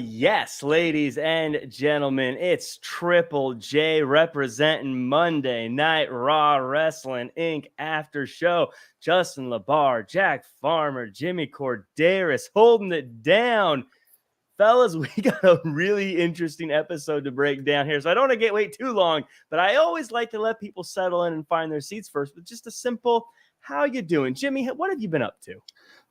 Yes, ladies and gentlemen, it's Triple J representing Monday Night Raw Wrestling Inc. after show. Justin LaBar, Jack Farmer, Jimmy Korderas holding it down. Fellas, we got a really interesting episode to break down here, so I don't want to wait too long, but I always like to let people settle in and find their seats first with just a simple, how you doing? Jimmy, what have you been up to?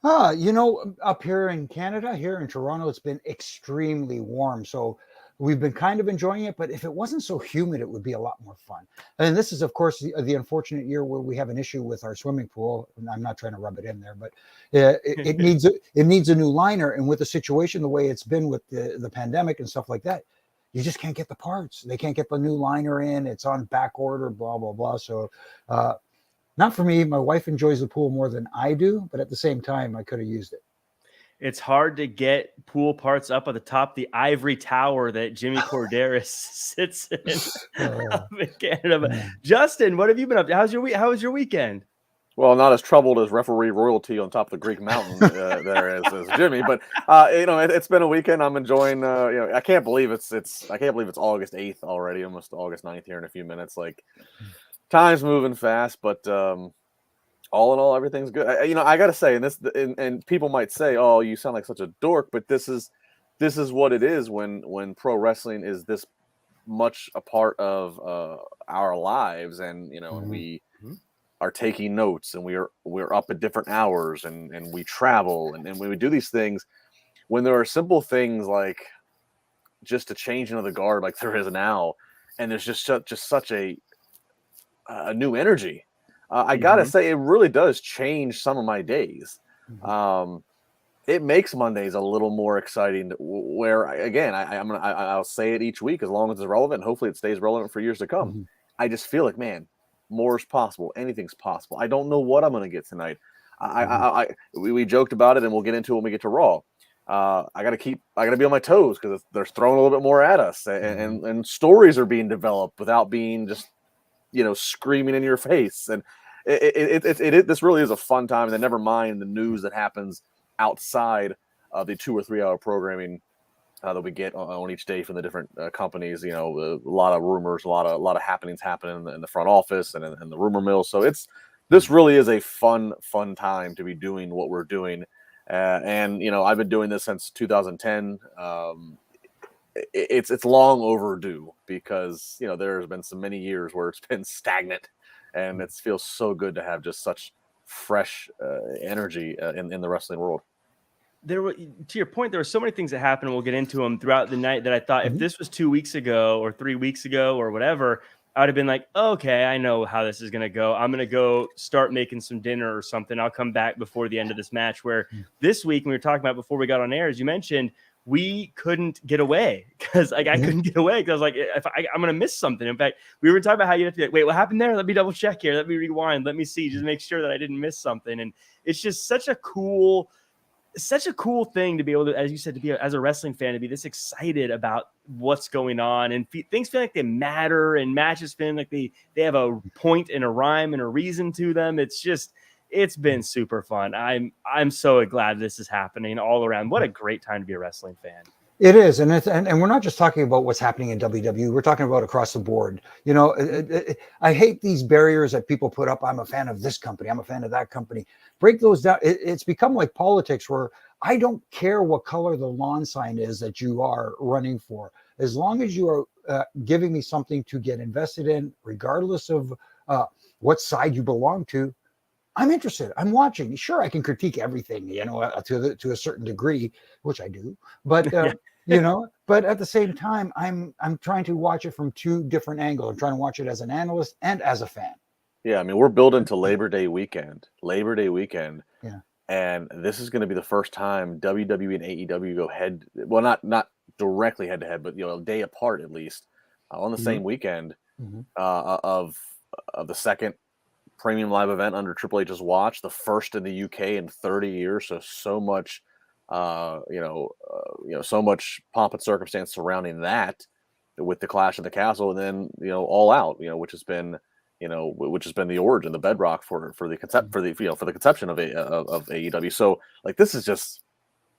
Up here in Canada, here in Toronto, it's been extremely warm. So we've been kind of enjoying it. But if it wasn't so humid, it would be a lot more fun. And this is, of course, the unfortunate year where we have an issue with our swimming pool. And I'm not trying to rub it in there, but it needs a new liner. And with the situation the way it's been with the pandemic and stuff like that, you just can't get the parts. They can't get the new liner in. It's on back order, blah, blah, blah. So not for me. My wife enjoys the pool more than I do, but at the same time, I could have used it. It's hard to get pool parts up at the top of the ivory tower that Jimmy Korderas sits in up in Canada. But Justin, what have you been up to? How was your weekend? Well, not as troubled as referee royalty on top of the Greek mountain there as Jimmy, but it's been a weekend. I'm enjoying. I can't believe it's August 8th already, almost August 9th here in a few minutes. Like, time's moving fast, but all in all, everything's good. I got to say, and people might say, "Oh, you sound like such a dork," but this is what it is when pro wrestling is this much a part of our lives, and and we are taking notes, and we're up at different hours, and we travel, and when we do these things, when there are simple things like just a change into the guard, like there is now, and there's just such a new energy. I gotta say, it really does change some of my days. It makes Mondays a little more exciting. Where I'll say it each week as long as it's relevant. Hopefully, it stays relevant for years to come. I just feel like, man, more is possible. Anything's possible. I don't know what I'm going to get tonight. We joked about it, and we'll get into it when we get to Raw. I gotta be on my toes because they're throwing a little bit more at us, and stories are being developed without being just screaming in your face. And this really is a fun time. And never mind the news that happens outside of the 2 or 3 hour programming that we get on each day from the different companies. A lot of rumors, a lot of happenings happening in the front office and in the rumor mill. So this really is a fun time to be doing what we're doing. And I've been doing this since 2010. It's long overdue because there's been so many years where it's been stagnant, and it feels so good to have just such fresh energy in the wrestling world. To your point, there were so many things that happened, and we'll get into them throughout the night, that I thought if this was 2 weeks ago or 3 weeks ago or whatever, I would have been like, okay, I know how this is going to go. I'm going to go start making some dinner or something. I'll come back before the end of this match. Where this week, we were talking about before we got on air, as you mentioned, we couldn't get away because I couldn't get away because I was like, I'm going to miss something. In fact, we were talking about how you have to be like, wait, what happened there? Let me double check here. Let me rewind. Let me see, just make sure that I didn't miss something. And it's just such a cool thing to be able to, as you said, to be as a wrestling fan, to be this excited about what's going on, and things feel like they matter, and matches feel like they have a point and a rhyme and a reason to them. It's been super fun. I'm so glad this is happening all around. What a great time to be a wrestling fan. It is, and we're not just talking about what's happening in WWE. We're talking about across the board. I hate these barriers that people put up. I'm a fan of this company. I'm a fan of that company. Break those down. It's become like politics, where I don't care what color the lawn sign is that you are running for, as long as you are giving me something to get invested in, regardless of what side you belong to. I'm interested. I'm watching. Sure, I can critique everything, to a certain degree, which I do. But but at the same time, I'm trying to watch it from two different angles. I'm trying to watch it as an analyst and as a fan. Yeah, I mean, we're building to Labor Day weekend. Yeah. And this is going to be the first time WWE and AEW go head. Well, not directly head to head, but a day apart at least on the same weekend of the second premium live event under Triple H's watch, the first in the UK in 30 years. So much, so much pomp and circumstance surrounding that, with the Clash of the Castle, and then All Out, which has been the origin, the bedrock for the concept for the conception of AEW. So like, this is just,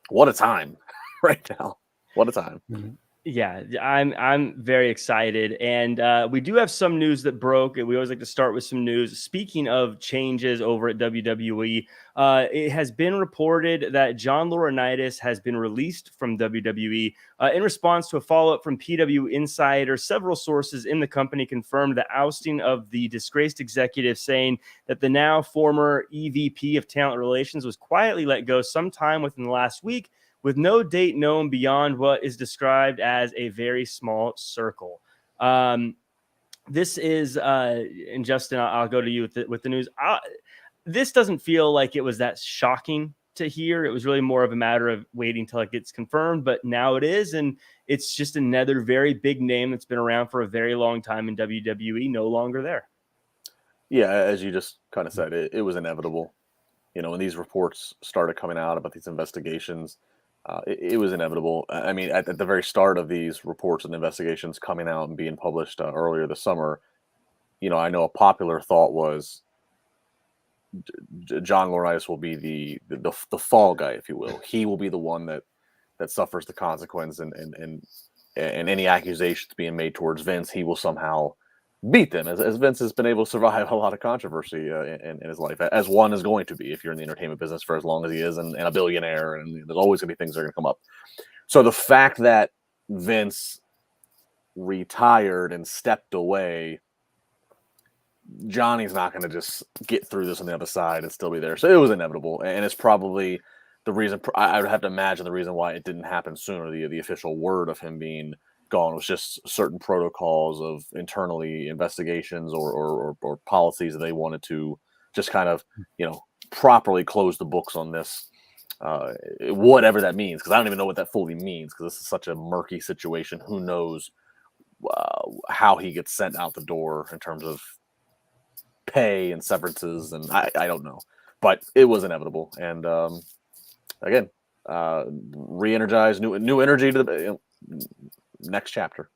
what a time. right now. What a time. Mhm. Yeah, I'm very excited, and we do have some news that broke. We always like to start with some news. Speaking of changes over at WWE, it has been reported that John Laurinaitis has been released from WWE in response to a follow-up from PW Insider. Several sources in the company confirmed the ousting of the disgraced executive, saying that the now former EVP of Talent Relations was quietly let go sometime within the last week, with no date known beyond what is described as a very small circle. This is, and Justin, I'll go to you with the news. This doesn't feel like it was that shocking to hear. It was really more of a matter of waiting till it gets confirmed, but now it is, and it's just another very big name that's been around for a very long time in WWE, no longer there. Yeah, as you just kind of said, it was inevitable. When these reports started coming out about these investigations, it was inevitable. I mean, at the very start of these reports and investigations coming out and being published earlier this summer, I know a popular thought was John Laurinaitis will be the fall guy, if you will. He will be the one that suffers the consequence, and any accusations being made towards Vince, he will somehow beat them, as Vince has been able to survive a lot of controversy in his life, as one is going to be if you're in the entertainment business for as long as he is, and a billionaire, and there's always going to be things that are going to come up. So the fact that Vince retired and stepped away, Johnny's not going to just get through this on the other side and still be there. So it was inevitable, and it's probably the reason. I would have to imagine the reason why it didn't happen sooner. The official word of him being gone was just certain protocols of internally investigations or policies that they wanted to just kind of properly close the books on this, whatever that means, because I don't even know what that fully means, because this is such a murky situation. Who knows how he gets sent out the door in terms of pay and severances, and I don't know, but it was inevitable. And again, re-energized, new energy to the next chapter.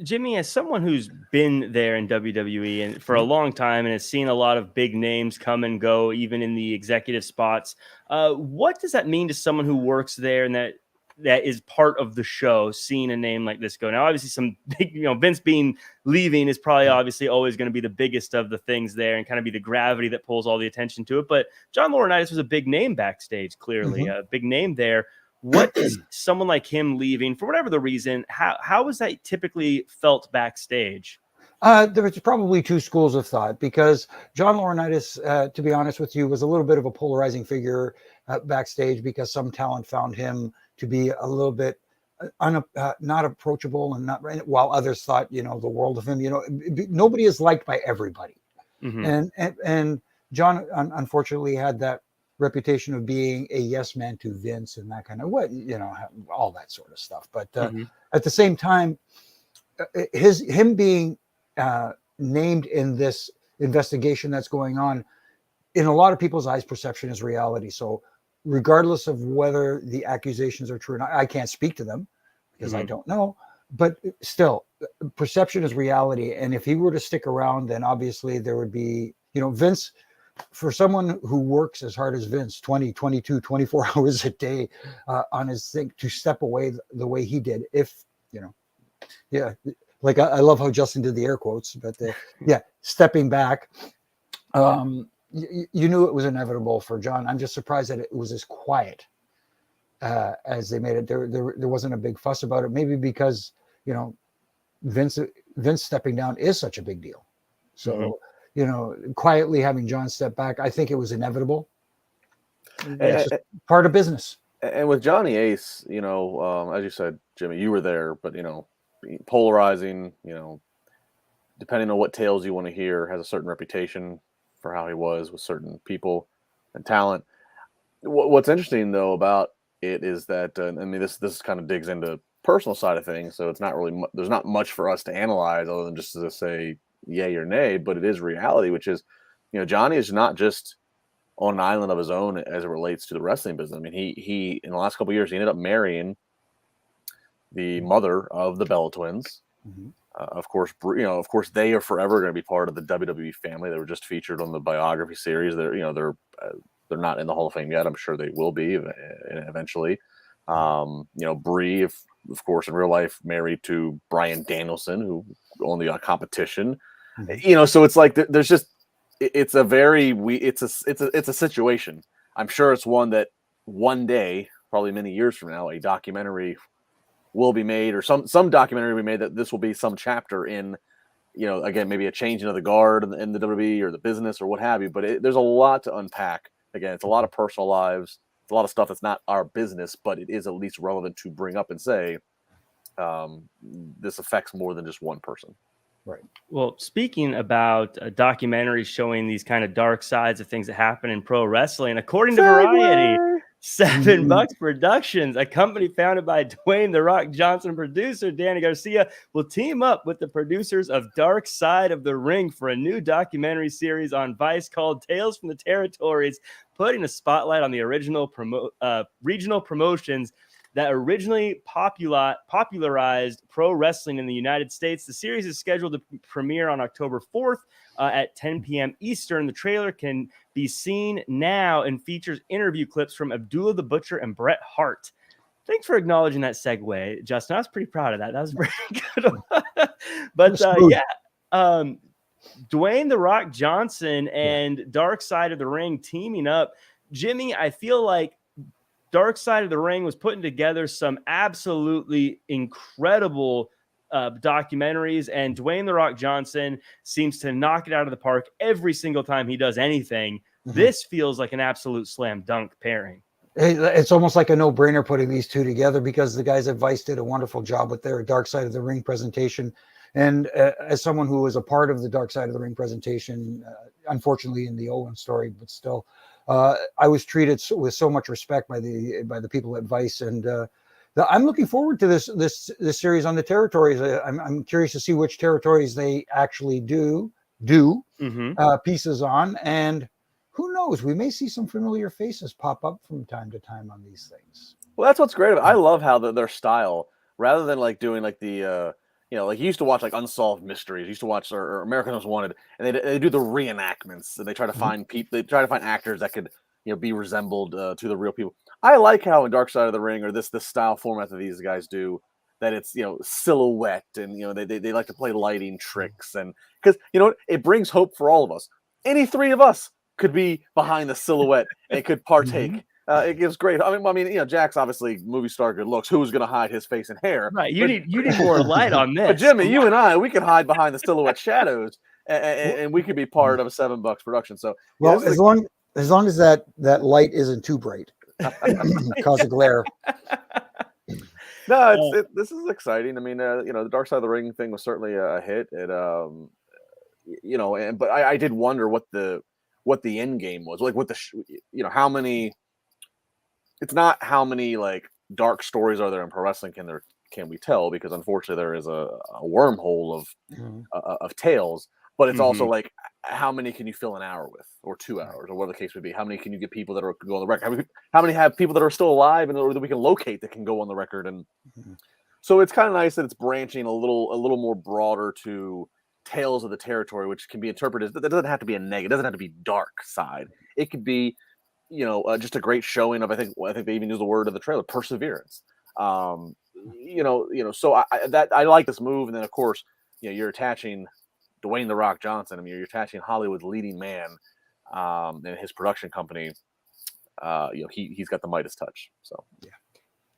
Jimmy, as someone who's been there in WWE and for a long time and has seen a lot of big names come and go, even in the executive spots, what does that mean to someone who works there and that is part of the show, seeing a name like this go? Now, obviously, some big, Vince leaving is probably obviously always going to be the biggest of the things there and kind of be the gravity that pulls all the attention to it. But John Laurinaitis was a big name backstage, clearly a big name there. What is someone like him leaving for whatever the reason? How was that typically felt backstage? There was probably two schools of thought, because John Laurinaitis, to be honest with you, was a little bit of a polarizing figure backstage, because some talent found him to be a little bit not approachable, and not, while others thought the world of him. Nobody is liked by everybody, and John unfortunately had that reputation of being a yes man to Vince and that kind of all that sort of stuff. But at the same time, him being named in this investigation that's going on, in a lot of people's eyes, perception is reality. So regardless of whether the accusations are true or not, I can't speak to them because I don't know, but still, perception is reality. And if he were to stick around, then obviously there would be, Vince, for someone who works as hard as Vince, 20, 22, 24 hours a day on his thing, to step away the way he did, like I love how Justin did the air quotes, but stepping back, you knew it was inevitable for John. I'm just surprised that it was as quiet as they made it. There wasn't a big fuss about it, maybe because, Vince stepping down is such a big deal. So, quietly having John step back, I think it was inevitable. It's just part of business. And with Johnny Ace, as you said, Jimmy, you were there, but, polarizing, depending on what tales you want to hear, has a certain reputation for how he was with certain people and talent. What's interesting, though, about it is that, this kind of digs into personal side of things, so it's not really, there's not much for us to analyze other than just to say yay or nay, but it is reality, which is, Johnny is not just on an island of his own as it relates to the wrestling business. I mean, he in the last couple of years, he ended up marrying the mother of the Bella Twins. Of course, they are forever going to be part of the WWE family. They were just featured on the biography series. They're not in the Hall of Fame yet. I'm sure they will be eventually. Bree, of course, in real life, married to Bryan Danielson, who owned the competition. So it's like there's just it's a situation. I'm sure it's one that one day, probably many years from now, a documentary will be made, or some documentary will be made that this will be some chapter in, again, maybe a changing of the guard in the WWE or the business or what have you. But there's a lot to unpack. Again, it's a lot of personal lives. It's a lot of stuff that's not our business, but it is at least relevant to bring up and say, this affects more than just one person. Right. Well, speaking about documentaries showing these kind of dark sides of things that happen in pro wrestling, according to Variety, $7 Productions, a company founded by Dwayne "The Rock" Johnson producer Danny Garcia, will team up with the producers of Dark Side of the Ring for a new documentary series on Vice called Tales from the Territories, putting a spotlight on the original regional promotions that originally popularized pro wrestling in the United States. The series is scheduled to premiere on October 4th at 10 p.m. Eastern. The trailer can be seen now and features interview clips from Abdullah the Butcher and Bret Hart. Thanks for acknowledging that segue, Justin. I was pretty proud of that. That was very good. But Dwayne "The Rock" Johnson and Dark Side of the Ring teaming up. Jimmy, I feel like Dark Side of the Ring was putting together some absolutely incredible documentaries, and Dwayne "The Rock" Johnson seems to knock it out of the park every single time he does anything. This feels like an absolute slam dunk pairing. It's almost like a no-brainer putting these two together, because the guys at Vice did a wonderful job with their Dark Side of the Ring presentation. And as someone who was a part of the Dark Side of the Ring presentation, unfortunately in the Owen story, but still, I was treated with so much respect by the people at Vice, and I'm looking forward to this series on the territories. I'm curious to see which territories they actually do pieces on, and who knows, we may see some familiar faces pop up from time to time on these things. Well, that's what's great about it. I love how their style, rather than like doing like the like you used to watch like Unsolved Mysteries, you used to watch or American Most Wanted, and they do the reenactments, and they try to find people, they try to find actors that could be resembled to the real people. I like how in Dark Side of the Ring, or this style format that these guys do, that it's silhouette, and they like to play lighting tricks, and because it brings hope for all of us. Any three of us could be behind the silhouette and could partake. It gives great. I mean, Jack's obviously movie star, good looks. Who's going to hide his face and hair? Right. You need more light on this. But Jimmy, you and I, we can hide behind the silhouette shadows, and we could be part of a $7 production. So, well, as long as that light isn't too bright, cause a glare. No, this is exciting. I mean, the Dark Side of the Ring thing was certainly a hit. It, but I did wonder what the end game was, like what how many. It's not how many like dark stories are there in pro wrestling can we tell, because unfortunately there is a wormhole of tales, but it's also like how many can you fill an hour with, or 2 hours, or whatever the case would be. How many can you get people that are go on the record? How many have people that are still alive and or that we can locate that can go on the record? And so it's kind of nice that it's branching a little more broader to tales of the territory, which can be interpreted. That doesn't have to be a negative. It doesn't have to be dark side. It could be just a great showing of, I think they even use the word of the trailer, perseverance. So I like this move. And then of course, you're attaching Dwayne "The Rock" Johnson. I mean, you're attaching Hollywood's leading man, and his production company. He's got the Midas touch. So yeah.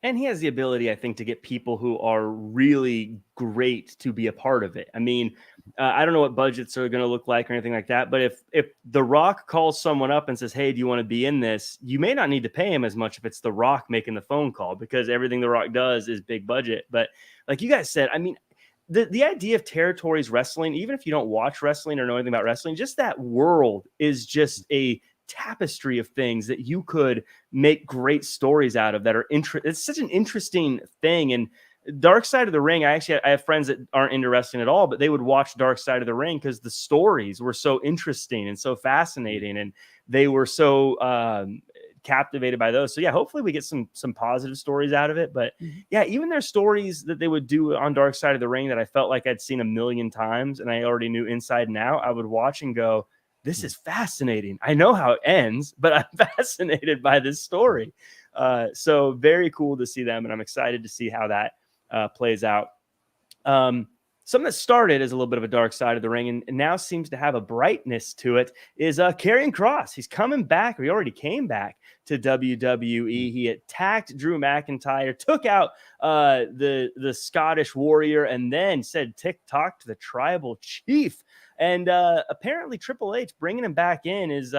And he has the ability, I think, to get people who are really great to be a part of it. I mean, I don't know what budgets are going to look like or anything like that, but if The Rock calls someone up and says, "Hey, do you want to be in this?" You may not need to pay him as much if it's The Rock making the phone call, because everything The Rock does is big budget. But like you guys said, I mean, the idea of territories wrestling, even if you don't watch wrestling or know anything about wrestling, just that world is just a tapestry of things that you could make great stories out of that are it's such an interesting thing. And Dark Side of the Ring, I have friends that aren't into wrestling at all, but they would watch Dark Side of the Ring because the stories were so interesting and so fascinating, and they were so captivated by those. So yeah, hopefully we get some positive stories out of it. But yeah, even their stories that they would do on Dark Side of the Ring that I felt like I'd seen a million times and I already knew inside and out, I would watch and go, this is fascinating. I know how it ends, but I'm fascinated by this story. So very cool to see them, and I'm excited to see how that plays out. Something that started as a little bit of a dark side of the ring and now seems to have a brightness to it is Karrion Kross. He's coming back. He already came back to WWE. He attacked Drew McIntyre, took out the Scottish Warrior, and then said tick-tock to the Tribal Chief. And apparently Triple H bringing him back in is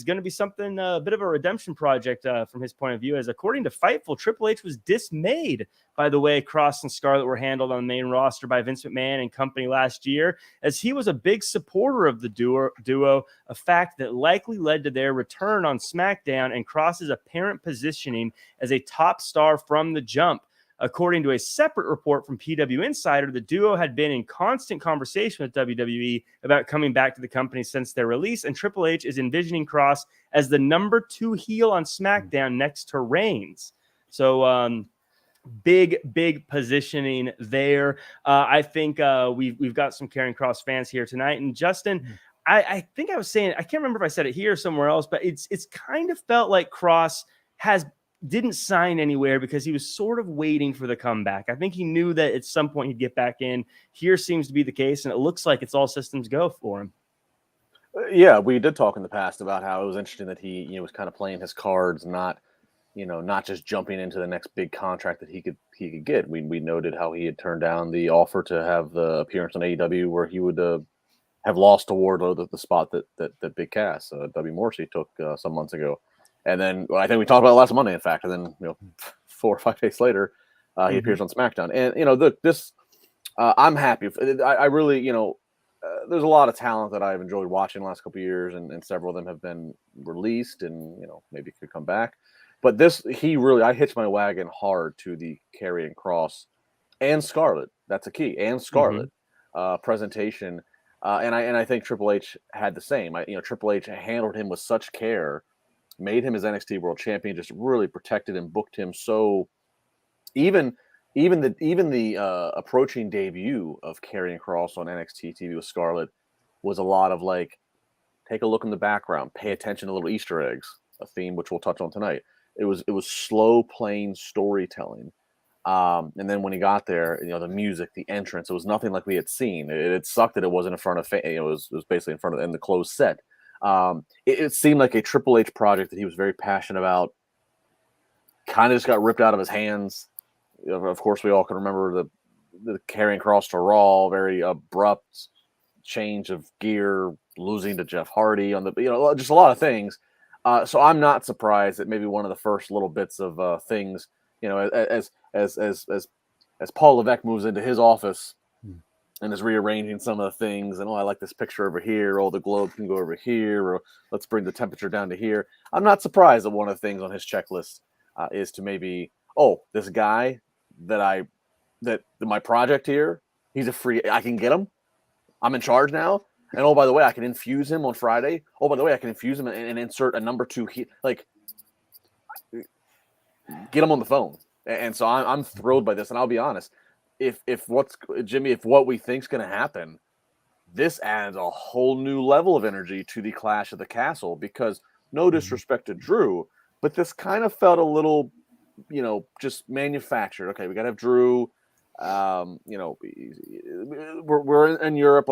going to be something, a bit of a redemption project from his point of view, as according to Fightful, Triple H was dismayed by the way Kross and Scarlett were handled on the main roster by Vince McMahon and company last year, as he was a big supporter of the duo, a fact that likely led to their return on SmackDown and Kross's apparent positioning as a top star from the jump. According to a separate report from PW Insider, the duo had been in constant conversation with WWE about coming back to the company since their release, and Triple H is envisioning Kross as the number 2 heel on SmackDown next to Reigns. So big positioning there. I think we've got some Karrion Kross fans here tonight. And Justin, I think I was saying, I can't remember if I said it here or somewhere else, but it's kind of felt like Kross didn't sign anywhere because he was sort of waiting for the comeback. I think he knew that at some point he'd get back in. Here seems to be the case, and it looks like it's all systems go for him. Yeah, we did talk in the past about how it was interesting that he was kind of playing his cards, not just jumping into the next big contract that he could get. We noted how he had turned down the offer to have the appearance on AEW, where he would have lost to Wardlow the spot that Big Cass, W. Morrissey, took some months ago. And then I think we talked about it last Monday, in fact. And then 4 or 5 days later, he appears on SmackDown. And this I'm happy. I really there's a lot of talent that I've enjoyed watching the last couple of years, and several of them have been released, and maybe could come back. But I hitched my wagon hard to the Karrion Kross and Scarlett. That's a key, and Scarlett presentation. And I think Triple H had the same. Triple H handled him with such care, made him his NXT World Champion, just really protected and booked him. So even the approaching debut of Karrion Kross on NXT TV with Scarlett was a lot of take a look in the background, pay attention to little Easter eggs, a theme which we'll touch on tonight. It was slow playing storytelling. And then when he got there, the music, the entrance, it was nothing like we had seen. It sucked that it wasn't in front of it was basically in front of in the closed set. It seemed like a Triple H project that he was very passionate about. Kind of just got ripped out of his hands. Of course, we all can remember the Karrion Kross to Raw, very abrupt change of gear, losing to Jeff Hardy on the just a lot of things. So I'm not surprised that maybe one of the first little bits of things, as Paul Levesque moves into his office and is rearranging some of the things, and I like this picture over here, the globe can go over here, or let's bring the temperature down to here. I'm not surprised that one of the things on his checklist is to maybe, this guy that my project here, he's a free, I can get him, I'm in charge now, and by the way, I can infuse him on Friday. By the way, I can infuse him and insert a number 2 get him on the phone. And so I'm thrilled by this, and I'll be honest. If what we think's going to happen, this adds a whole new level of energy to the Clash of the Castle, because no disrespect to Drew, but this kind of felt a little, just manufactured. Okay, we got to have Drew. We're in Europe.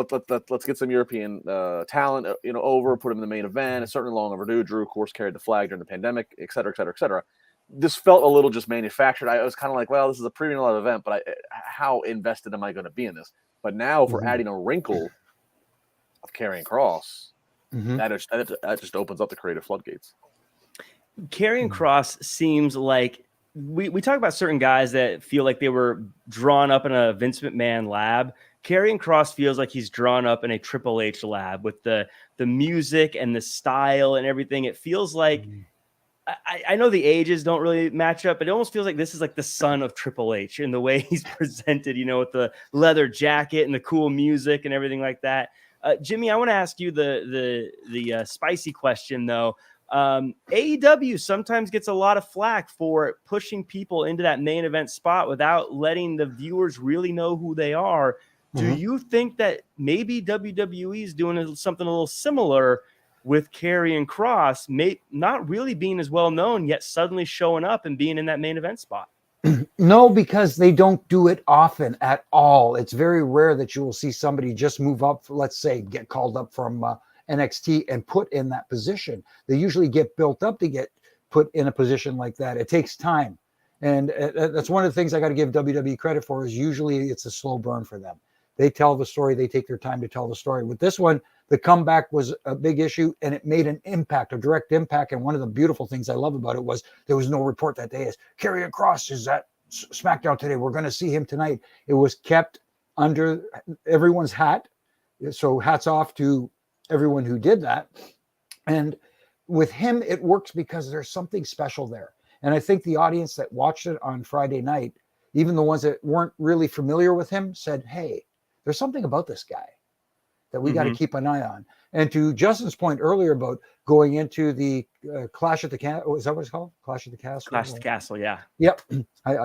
Let's get some European talent, over, put him in the main event. It's certainly long overdue. Drew, of course, carried the flag during the pandemic, et cetera, et cetera, et cetera. This felt a little just manufactured. I was kind of like, well, this is a premium live event, but how invested am I going to be in this? But now, if we're adding a wrinkle of Karrion Kross, that just opens up the creative floodgates. Karrion Kross seems like we talk about certain guys that feel like they were drawn up in a Vince McMahon lab. Karrion Kross feels like he's drawn up in a Triple H lab with the music and the style and everything. It feels like. I know the ages don't really match up, but it almost feels like this is like the son of Triple H in the way he's presented, with the leather jacket and the cool music and everything like that. Jimmy, I want to ask you the spicy question, though. AEW sometimes gets a lot of flack for pushing people into that main event spot without letting the viewers really know who they are. Do you think that maybe WWE is doing something a little similar with Karrion Kross not really being as well known, yet suddenly showing up and being in that main event spot? No, because they don't do it often at all. It's very rare that you will see somebody just move up, let's say, get called up from NXT and put in that position. They usually get built up to get put in a position like that. It takes time. And that's one of the things I got to give WWE credit for, is usually it's a slow burn for them. They tell the story. They take their time to tell the story. With this one, the comeback was a big issue, and it made an impact, a direct impact. And one of the beautiful things I love about it was there was no report that day is Karrion Kross is at SmackDown today. We're going to see him tonight. It was kept under everyone's hat. So hats off to everyone who did that. And with him, it works because there's something special there. And I think the audience that watched it on Friday night, even the ones that weren't really familiar with him, said, hey, there's something about this guy that we got to keep an eye on. And to Justin's point earlier about going into the Clash at the Castle, is that what it's called? Clash at the Castle? Clash at the Castle, yeah. Yep.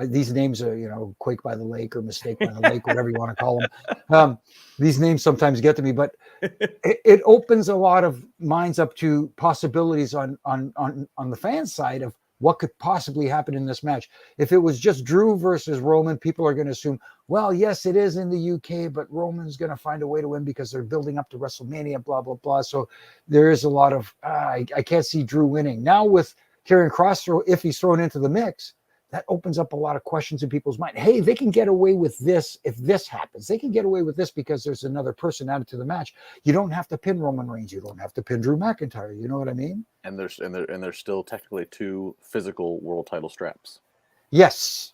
These names are, Quake by the Lake or Mistake by the Lake, whatever you want to call them. These names sometimes get to me, but it opens a lot of minds up to possibilities on the fan side of what could possibly happen in this match. If it was just Drew versus Roman, people are going to assume, well, yes, it is in the UK, but Roman's going to find a way to win because they're building up to WrestleMania, blah, blah, blah. So there is a lot of, I can't see Drew winning. Now with Karrion Kross, if he's thrown into the mix, that opens up a lot of questions in people's mind. Hey, they can get away with this if this happens. They can get away with this because there's another person added to the match. You don't have to pin Roman Reigns. You don't have to pin Drew McIntyre. You know what I mean? And there's still technically 2 physical world title straps. Yes.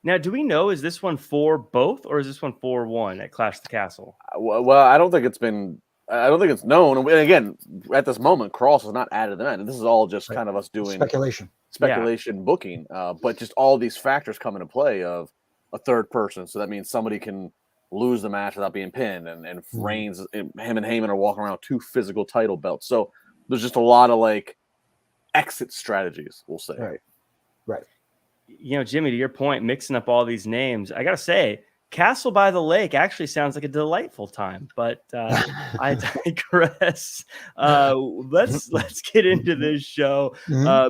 Now, do we know, is this one for both, or is this one for one at Clash at the Castle? Well, I don't think it's known. And again, at this moment, Kross is not added to that. This is all just kind of us doing speculation booking. But just all these factors come into play of a third person. So that means somebody can lose the match without being pinned, and Reigns, him and Heyman are walking around with 2 physical title belts. So there's just a lot of exit strategies, we'll say. Right. Jimmy, to your point, mixing up all these names, I got to say, Castle by the Lake actually sounds like a delightful time, but I digress. Let's get into this show.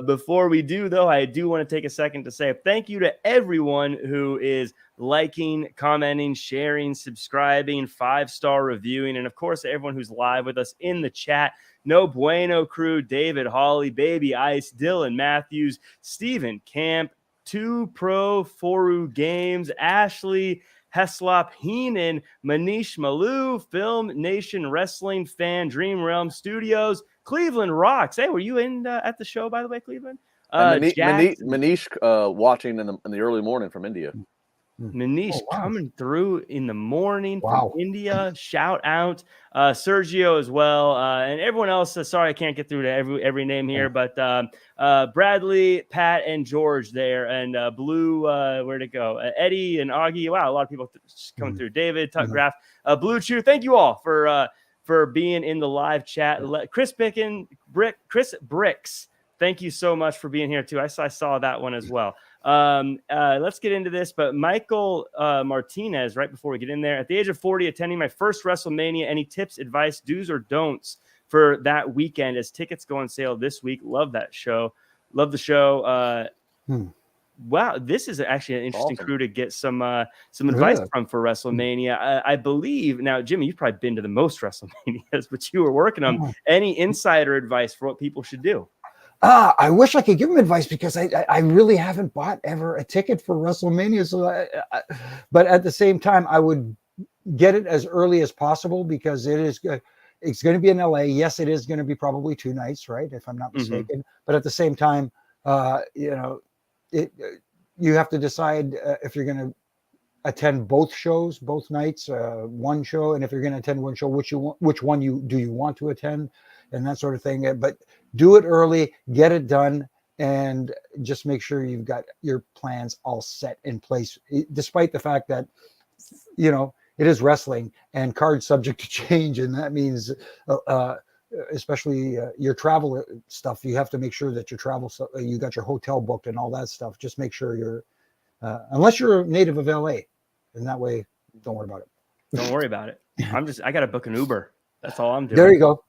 Before we do, though, I do want to take a second to say thank you to everyone who is liking, commenting, sharing, subscribing, 5-star reviewing, and of course, everyone who's live with us in the chat. No Bueno Crew, David, Holly, Baby Ice, Dylan Matthews, Stephen Camp, 2 Pro Foru Games, Ashley, Heslop Heenan, Manish Malou, Film Nation Wrestling Fan, Dream Realm Studios, Cleveland Rocks. Hey, were you in at the show, by the way, Cleveland? Manish watching in the early morning from India. Manish coming through in the morning from India. Shout out Sergio as well, and everyone else. Sorry, I can't get through to every name here, but Bradley, Pat, and George there, and Blue. Where'd it go? Eddie and Augie. Wow, a lot of people coming through. David, Tuck Graff, Blue Chew. Thank you all for being in the live chat. Chris Bricks. Thank you so much for being here too. I saw that one as well. Let's get into this, but Michael Martinez, right before we get in there, at the age of 40, attending my first WrestleMania. Any tips, advice, do's or don'ts for that weekend as tickets go on sale this week? Love that show. Love the show. Wow, this is actually an interesting crew to get some advice from for WrestleMania. I believe now, Jimmy, you've probably been to the most WrestleManias, but you were working on any insider advice for what people should do. I wish I could give him advice because I really haven't bought ever a ticket for WrestleMania. So but at the same time, I would get it as early as possible because it's going to be in LA. Yes, it is going to be probably 2 nights, right? If I'm not mistaken. But at the same time, you have to decide if you're going to attend both shows, both nights, one show, and if you're going to attend one show, which one do you want to attend, and that sort of thing. But do it early, get it done, and just make sure you've got your plans all set in place, despite the fact that, it is wrestling and cards subject to change. And that means, especially your travel stuff, you have to make sure that your travel stuff, you got your hotel booked and all that stuff. Just make sure you're, unless you're a native of LA, and that way, don't worry about it. Don't worry about it. I got to book an Uber. That's all I'm doing. There you go.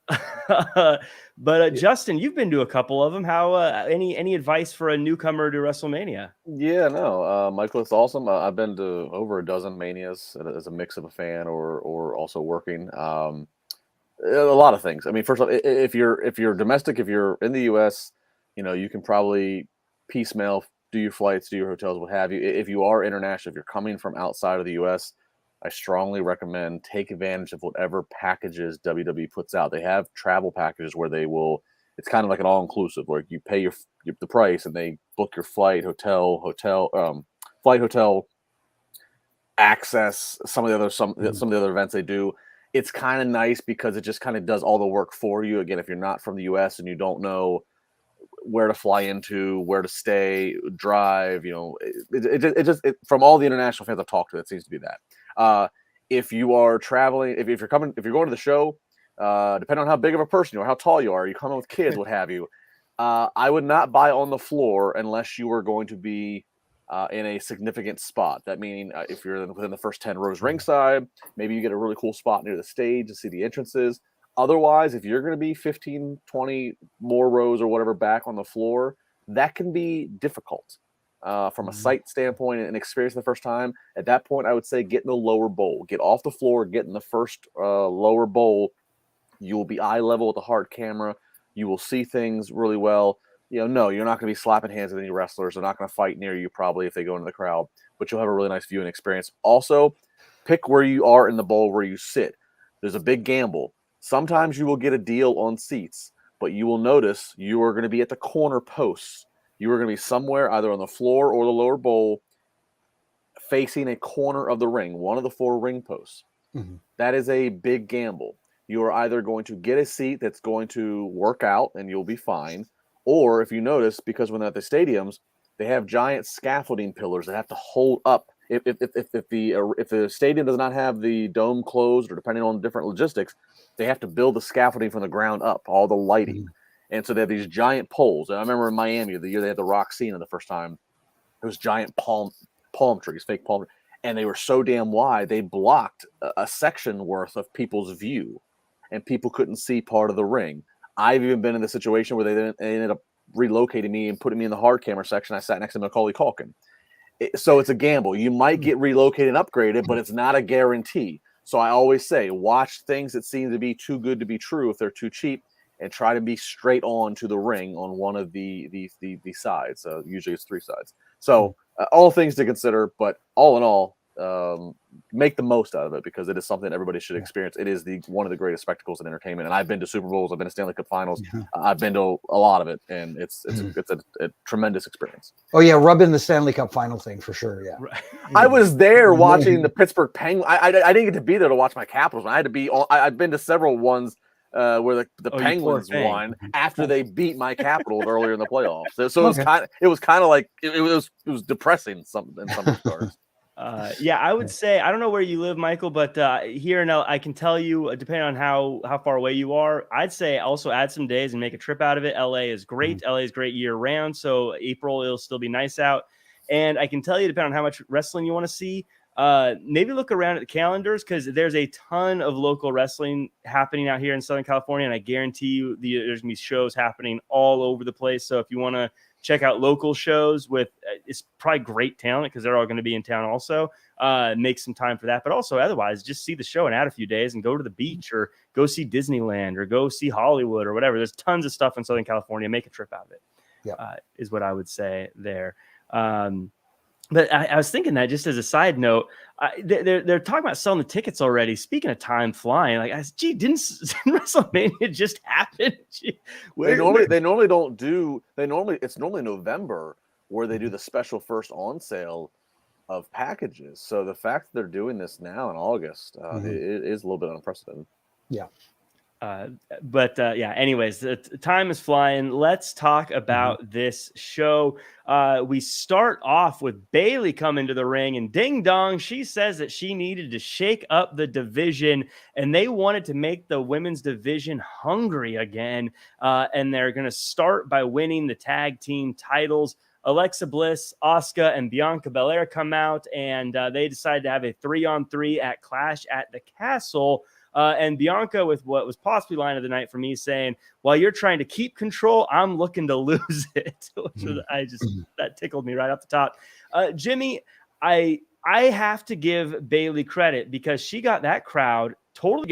But Justin, you've been to a couple of them. How any advice for a newcomer to WrestleMania? Yeah, no, Michael, it's awesome. I've been to over a dozen manias as a mix of a fan or also working. A lot of things. I mean, first off, if you're domestic, if you're in the U.S., you can probably piecemeal, do your flights, do your hotels, what have you. If you are international, if you're coming from outside of the U.S., I strongly recommend take advantage of whatever packages WWE puts out. They have travel packages where they will. It's kind of like an all-inclusive, where you pay the price and they book your flight, flight, hotel, access. Some of the other events they do. It's kind of nice because it just kind of does all the work for you. Again, if you're not from the U.S. and you don't know where to fly into, where to stay, drive, from all the international fans I've talked to, it seems to be that. If you are traveling, if you're going to the show, depending on how big of a person you are, how tall you are coming with kids, what have you, I would not buy on the floor unless you are going to be in a significant spot. That meaning if you're within the first 10 rows ringside, maybe you get a really cool spot near the stage to see the entrances. Otherwise, if you're going to be 15, 20 more rows or whatever back on the floor, that can be difficult from a sight standpoint and experience the first time. At that point, I would say get in the lower bowl. Get off the floor, get in the first lower bowl. You will be eye level with the hard camera. You will see things really well. No, you're not going to be slapping hands with any wrestlers. They're not going to fight near you probably if they go into the crowd, but you'll have a really nice viewing experience. Also, pick where you are in the bowl where you sit. There's a big gamble. Sometimes you will get a deal on seats, but you will notice you are going to be at the corner posts. You are going to be somewhere either on the floor or the lower bowl facing a corner of the ring, one of the 4 ring posts. Mm-hmm. That is a big gamble. You are either going to get a seat that's going to work out and you'll be fine, or if you notice, because when they're at the stadiums, they have giant scaffolding pillars that have to hold up. If the stadium does not have the dome closed, or depending on different logistics, they have to build the scaffolding from the ground up, all the lighting. Mm-hmm. And so they have these giant poles. And I remember in Miami, the year they had the Rock Cena the first time, there was giant palm trees, fake palm trees, and they were so damn wide, they blocked a section worth of people's view, and people couldn't see part of the ring. I've even been in the situation where they ended up relocating me and putting me in the hard camera section. I sat next to Macaulay Culkin. So it's a gamble. You might get relocated and upgraded, but it's not a guarantee. So I always say, watch things that seem to be too good to be true if they're too cheap, and try to be straight on to the ring on one of the sides. Usually it's 3 sides. So all things to consider, but all in all, make the most out of it because it is something everybody should experience. It is one of the greatest spectacles in entertainment. And I've been to Super Bowls, I've been to Stanley Cup Finals, I've been to a lot of it, and it's a tremendous experience. Oh yeah, rub in the Stanley Cup Final thing for sure. Yeah, I was there watching the Pittsburgh Penguins. I didn't get to be there to watch my Capitals. I had to be. I've been to several ones where the Penguins won after they beat my Capitals earlier in the playoffs. So it was kind of like it was depressing in some regards. Yeah, I would say, I don't know where you live, Michael, but here in LA, I can tell you, depending on how far away you are, I'd say also add some days and make a trip out of it. LA is great. LA is great year round. So April, it'll still be nice out. And I can tell you, depending on how much wrestling you want to see, maybe look around at the calendars because there's a ton of local wrestling happening out here in Southern California. And I guarantee you there's going to be shows happening all over the place. So if you want to check out local shows with it's probably great talent because they're all going to be in town also. Make some time for that. But also otherwise, just see the show and add a few days and go to the beach or go see Disneyland or go see Hollywood or whatever. There's tons of stuff in Southern California. Make a trip out of it, is what I would say there. But I was thinking that just as a side note, they're talking about selling the tickets already. Speaking of time flying, like, gee, didn't WrestleMania just happen? Gee, it's normally November where they do the special first on sale of packages. So the fact that they're doing this now in August, it is a little bit unprecedented. Yeah. Anyways, the time is flying. Let's talk about this show. We start off with Bayley coming to the ring, and ding dong, she says that she needed to shake up the division, and they wanted to make the women's division hungry again. And they're going to start by winning the tag team titles. Alexa Bliss, Asuka, and Bianca Belair come out, and they decide to have a 3-on-3 at Clash at the Castle. And Bianca with what was possibly line of the night for me saying, while you're trying to keep control, I'm looking to lose it. Which was, that tickled me right off the top. Jimmy, I have to give Bayley credit because she got that crowd totally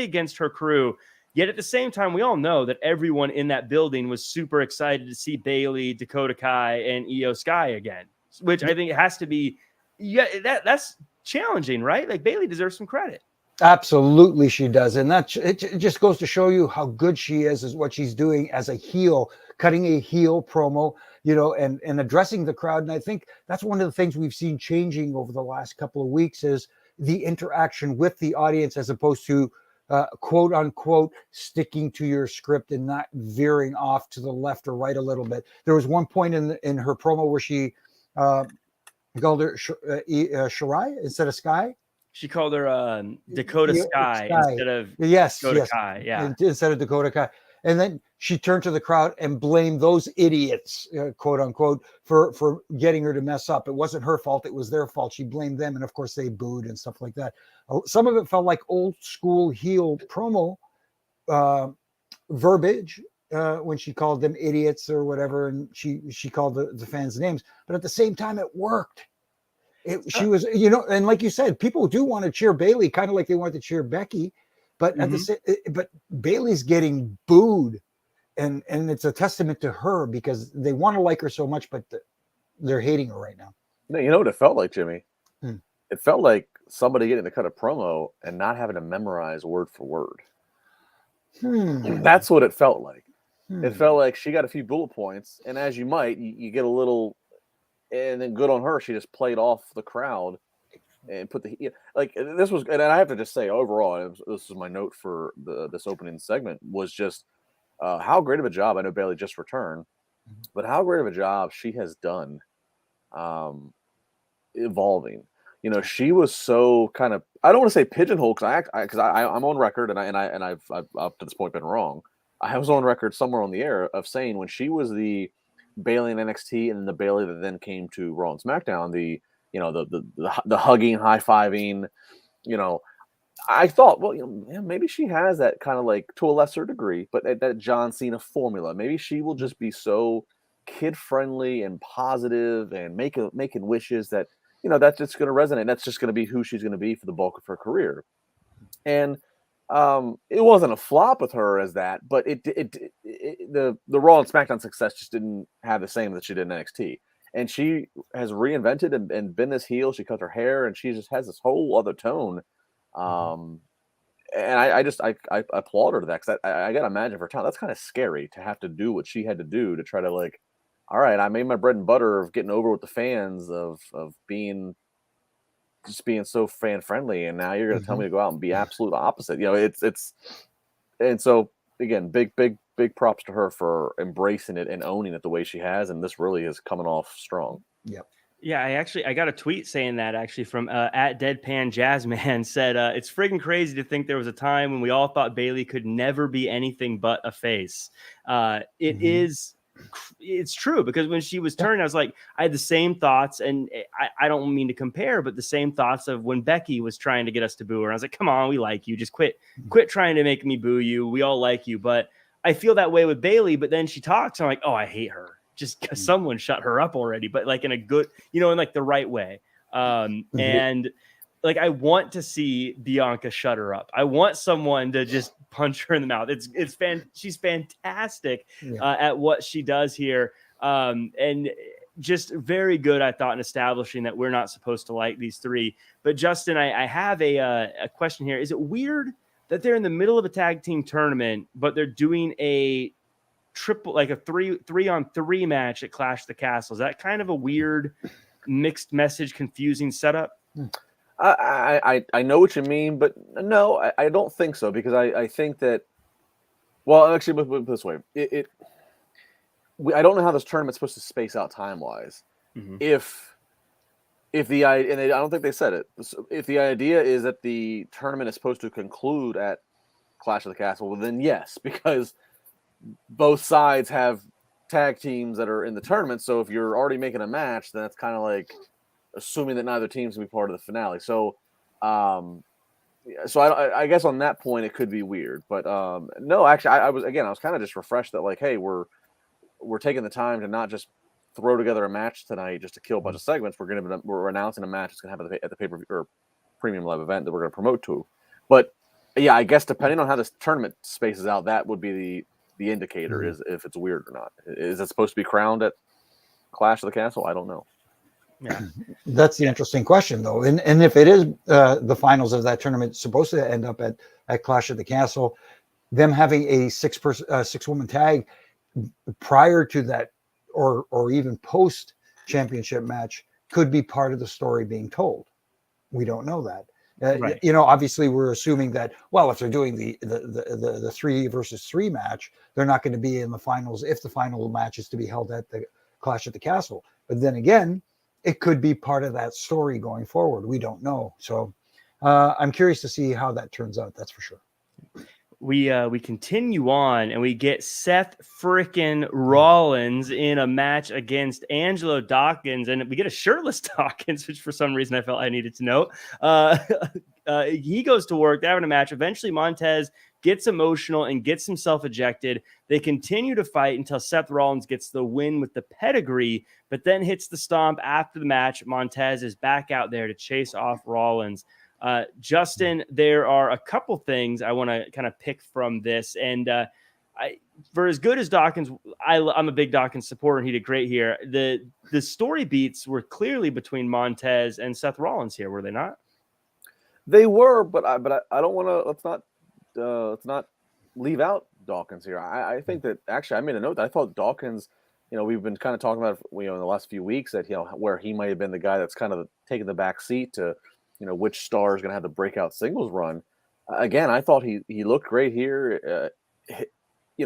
against her crew. Yet at the same time, we all know that everyone in that building was super excited to see Bayley, Dakota Kai, and Io Sky again, which I think it has to be. Yeah, that's challenging, right? Like Bayley deserves some credit. Absolutely, she does, and it just goes to show you how good she is what she's doing as a heel, cutting a heel promo, and addressing the crowd. And I think that's one of the things we've seen changing over the last couple of weeks is the interaction with the audience, as opposed to quote unquote sticking to your script and not veering off to the left or right a little bit. There was one point in her promo where she called her Shirai instead of Sky. She called her Dakota Sky instead of Dakota Kai. Yeah, instead of Dakota Kai. And then she turned to the crowd and blamed those idiots, quote unquote, for getting her to mess up. It wasn't her fault. It was their fault. She blamed them. And of course, they booed and stuff like that. Some of it felt like old school heel promo verbiage when she called them idiots or whatever. And she called the fans names. But at the same time, it worked. She was, and like you said, people do want to cheer Bayley, kind of like they want to cheer Becky. But but Bayley's getting booed, and it's a testament to her because they want to like her so much, but they're hating her right now. No, you know what it felt like, Jimmy? It felt like somebody getting to cut a promo and not having to memorize word for word. That's what it felt like. It felt like she got a few bullet points, and as you might, you get a little, and then good on her, she just played off the crowd. And put this was, and I have to just say overall, this is my note for this opening segment, was just how great of a job. I know Bayley just returned, but how great of a job she has done evolving. She was so kind of, I don't want to say pigeonholed because I'm on record and I've up to this point been wrong. I was on record somewhere on the air of saying when she was the Bayley in NXT and the Bayley that then came to Raw and SmackDown, the hugging, high-fiving, I thought, well, maybe she has that kind of like to a lesser degree, but that John Cena formula. Maybe she will just be so kid-friendly and positive and making wishes that, that's just going to resonate. That's just going to be who she's going to be for the bulk of her career. And it wasn't a flop with her as that, but the Raw and SmackDown success just didn't have the same that she did in NXT. And she has reinvented and been this heel. She cut her hair, and she just has this whole other tone. And I applaud her to that because I got to imagine for time that's kind of scary to have to do what she had to do to try to all right, I made my bread and butter of getting over with the fans of being so fan friendly, and now you're going to tell me to go out and be absolute opposite. It's and so again, big props to her for embracing it and owning it the way she has, and this really is coming off strong. Yep. Yeah, I got a tweet saying that actually from at Deadpan Jazzman said it's friggin' crazy to think there was a time when we all thought Bayley could never be anything but a face. It's true because when she was turning, I was like, I had the same thoughts, and I don't mean to compare, but the same thoughts of when Becky was trying to get us to boo her. I was like, come on, we like you. Just quit trying to make me boo you. We all like you. But I feel that way with Bayley, but then she talks, and I'm like, oh, I hate her. Just because someone shut her up already, but like in a good, in like the right way. And like, I want to see Bianca shut her up. I want someone to just punch her in the mouth. She's fantastic at what she does here. And just very good, I thought, in establishing that we're not supposed to like these three. But Justin, I have a question here. Is it weird that they're in the middle of a tag team tournament, but they're doing a triple, like a 3-on-3 match at Clash of the Castle? Is that kind of a weird mixed message, confusing setup? I know what you mean, but no, I don't think so, because I think that, well, actually, put it this way, I don't know how this tournament's supposed to space out time wise. If the idea, and I don't think they said it, if the idea is that the tournament is supposed to conclude at Clash of the Castle, well, then yes, because both sides have tag teams that are in the tournament. So if you're already making a match, then that's kind of like assuming that neither team's gonna be part of the finale. So So I guess on that point it could be weird, but no, actually I was kind of just refreshed that like, hey, we're taking the time to not just throw together a match tonight just to kill a bunch of segments. We're announcing a match that's going to happen at the pay-per-view or premium live event that we're going to promote to. But yeah, I guess depending on how this tournament spaces out, that would be the indicator is if it's weird or not. Is it supposed to be crowned at Clash of the Castle? I don't know. Yeah, that's the interesting question, though. And if it is the finals of that tournament supposed to end up at Clash of the Castle, them having a six-woman tag prior to that, or even post championship match, could be part of the story being told. We don't know that. Right. Obviously, we're assuming that. Well, if they're doing the 3-versus-3 match, they're not going to be in the finals if the final match is to be held at the Clash at the Castle. But then again, it could be part of that story going forward. We don't know. So I'm curious to see how that turns out. That's for sure. We continue on and we get Seth frickin' Rollins in a match against Angelo Dawkins, and we get a shirtless Dawkins, which for some reason I felt I needed to know. He goes to work. They're having a match. Eventually, Montez gets emotional and gets himself ejected. They continue to fight until Seth Rollins gets the win with the pedigree, but then hits the stomp after the match. Montez is back out there to chase off Rollins. Justin, there are a couple things I want to kind of pick from this. And for as good as Dawkins, I'm a big Dawkins supporter, and he did great here. The story beats were clearly between Montez and Seth Rollins here, were they not? They were, but I don't want to. Let's not leave out Dawkins here. I think that actually I made a note that I thought Dawkins, we've been kind of talking about in the last few weeks that where he might have been the guy that's kind of taking the back seat to which star is going to have the breakout singles run. Again, I thought he looked great here.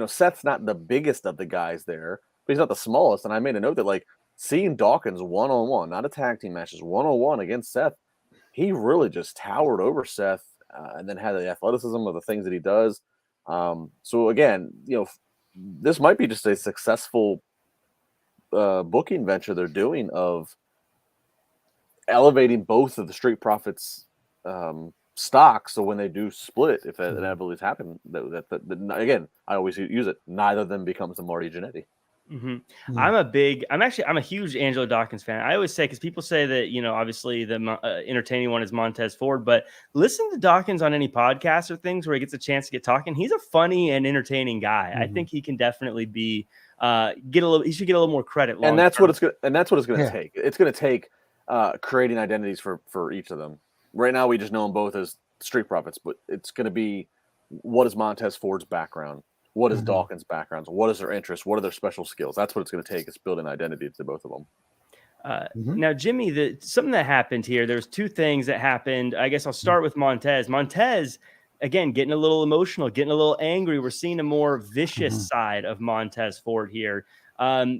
Seth's not the biggest of the guys there, but he's not the smallest. And I made a note that like seeing Dawkins one-on-one, not a tag team matches, one-on-one against Seth, he really just towered over Seth and then had the athleticism of the things that he does. So again, this might be just a successful booking venture they're doing of elevating both of the Street Profits stocks, so when they do split, if that inevitably happen, that again, I always use it. Neither of them becomes the Marty Jannetty. Mm-hmm. I'm a huge Angelo Dawkins fan. I always say, because people say that obviously the entertaining one is Montez Ford, but listen to Dawkins on any podcast or things where he gets a chance to get talking. He's a funny and entertaining guy. I think he can definitely be he should get a little more credit. And that's what it's going to take. It's going to take creating identities for each of them. Right now, we just know them both as Street Profits, but it's going to be, what is Montez Ford's background? What is Dawkins' background? What is their interest? What are their special skills? That's what it's going to take. It's building identity to both of them. Now, Jimmy, something that happened here, there's two things that happened. I guess I'll start with Montez. Montez, again, getting a little emotional, getting a little angry. We're seeing a more vicious side of Montez Ford here.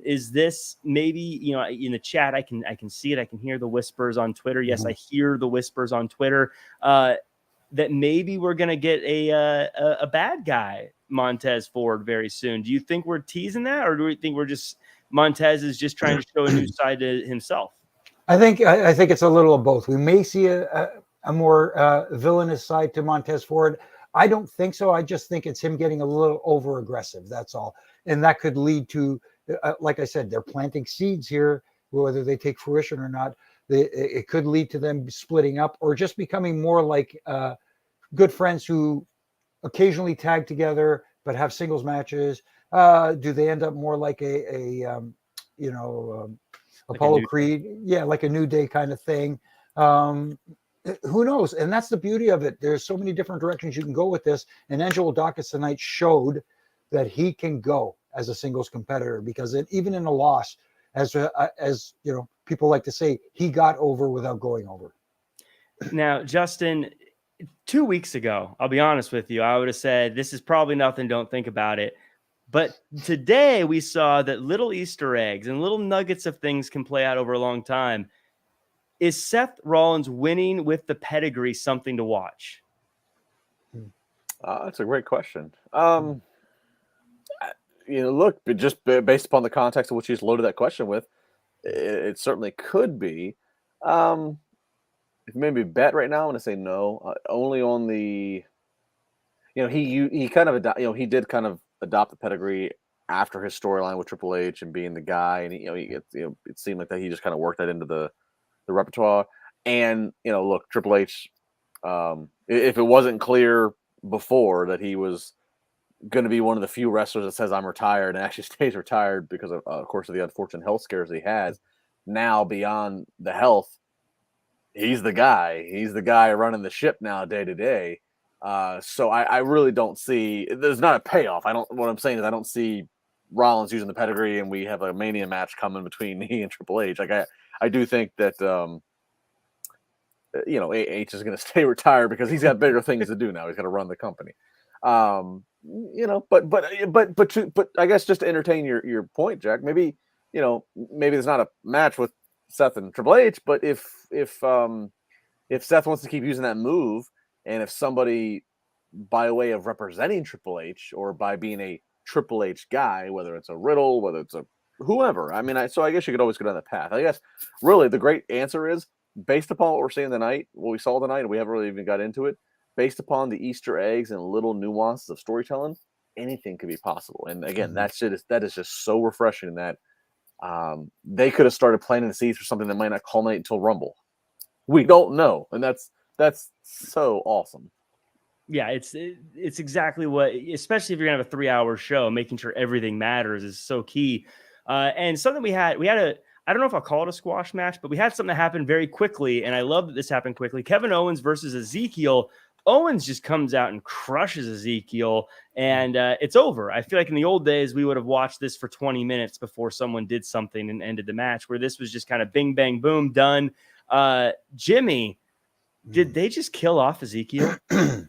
Is this maybe, in the chat, I can see it. I can hear the whispers on Twitter. Yes, I hear the whispers on Twitter that maybe we're going to get a bad guy Montez Ford very soon. Do you think we're teasing that, or do we think Montez is just trying to show a new side to himself? I think it's a little of both. We may see a more villainous side to Montez Ford. I don't think so. I just think it's him getting a little over aggressive. That's all. And that could lead to, like I said, they're planting seeds here, whether they take fruition or not. It could lead to them splitting up or just becoming more like good friends who occasionally tag together but have singles matches. Do they end up more like Apollo Creed? Yeah, like a New Day kind of thing. Who knows? And that's the beauty of it. There's so many different directions you can go with this. And Angelo Dawkins tonight showed that he can go as a singles competitor, because even in a loss, as people like to say, he got over without going over. Now, Justin, 2 weeks ago, I'll be honest with you, I would have said this is probably nothing, don't think about it. But today we saw that little Easter eggs and little nuggets of things can play out over a long time. Is Seth Rollins winning with the pedigree something to watch? That's a great question. Look, just based upon the context of which he's loaded that question with, it certainly could be. if maybe bet right now, I'm going to say no. Only on the, he kind of he did kind of adopt the pedigree after his storyline with Triple H and being the guy, and it seemed like that he just kind of worked that into the repertoire. And look, Triple H, if it wasn't clear before that he was going to be one of the few wrestlers that says I'm retired and actually stays retired because of course of the unfortunate health scares that he has, now beyond the health, he's the guy running the ship now day to day. So I really don't see, there's not a payoff. What I'm saying is I don't see Rollins using the pedigree and we have a Mania match coming between he and Triple H. Like I do think that H is going to stay retired because he's got bigger things to do now. He's got to run the company. But I guess just to entertain your point, Jack, maybe there's not a match with Seth and Triple H, but if Seth wants to keep using that move, and if somebody by way of representing Triple H or by being a Triple H guy, whether it's a Riddle, whether it's a whoever, so I guess you could always go down that path. I guess really the great answer is based upon what we're seeing tonight, what we saw tonight, and we haven't really even got into it. Based upon the Easter eggs and little nuances of storytelling, anything could be possible. And again, that is just so refreshing that they could have started planting the seeds for something that might not culminate until Rumble. We don't know, and that's so awesome. Yeah, it's exactly what, especially if you're gonna have a 3-hour show, making sure everything matters is so key. And something we had I don't know if I'll call it a squash match, but we had something that happened very quickly, and I love that this happened quickly. Kevin Owens versus Ezekiel. Owens just comes out and crushes Ezekiel, and it's over. I feel like in the old days, we would have watched this for 20 minutes before someone did something and ended the match, where this was just kind of bing, bang, boom, done. Jimmy, did they just kill off Ezekiel? You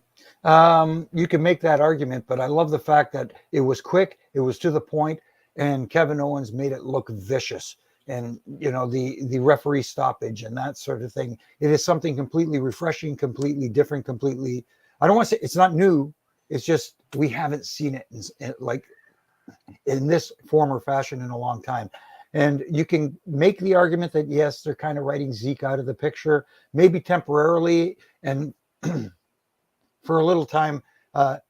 can make that argument, but I love the fact that it was quick, it was to the point, and Kevin Owens made it look vicious. And the referee stoppage and that sort of thing. It is something completely refreshing, completely different, completely. I don't want to say it's not new. It's just we haven't seen it in this form or fashion in a long time. And you can make the argument that yes, they're kind of writing Zeke out of the picture, maybe temporarily, and for a little time,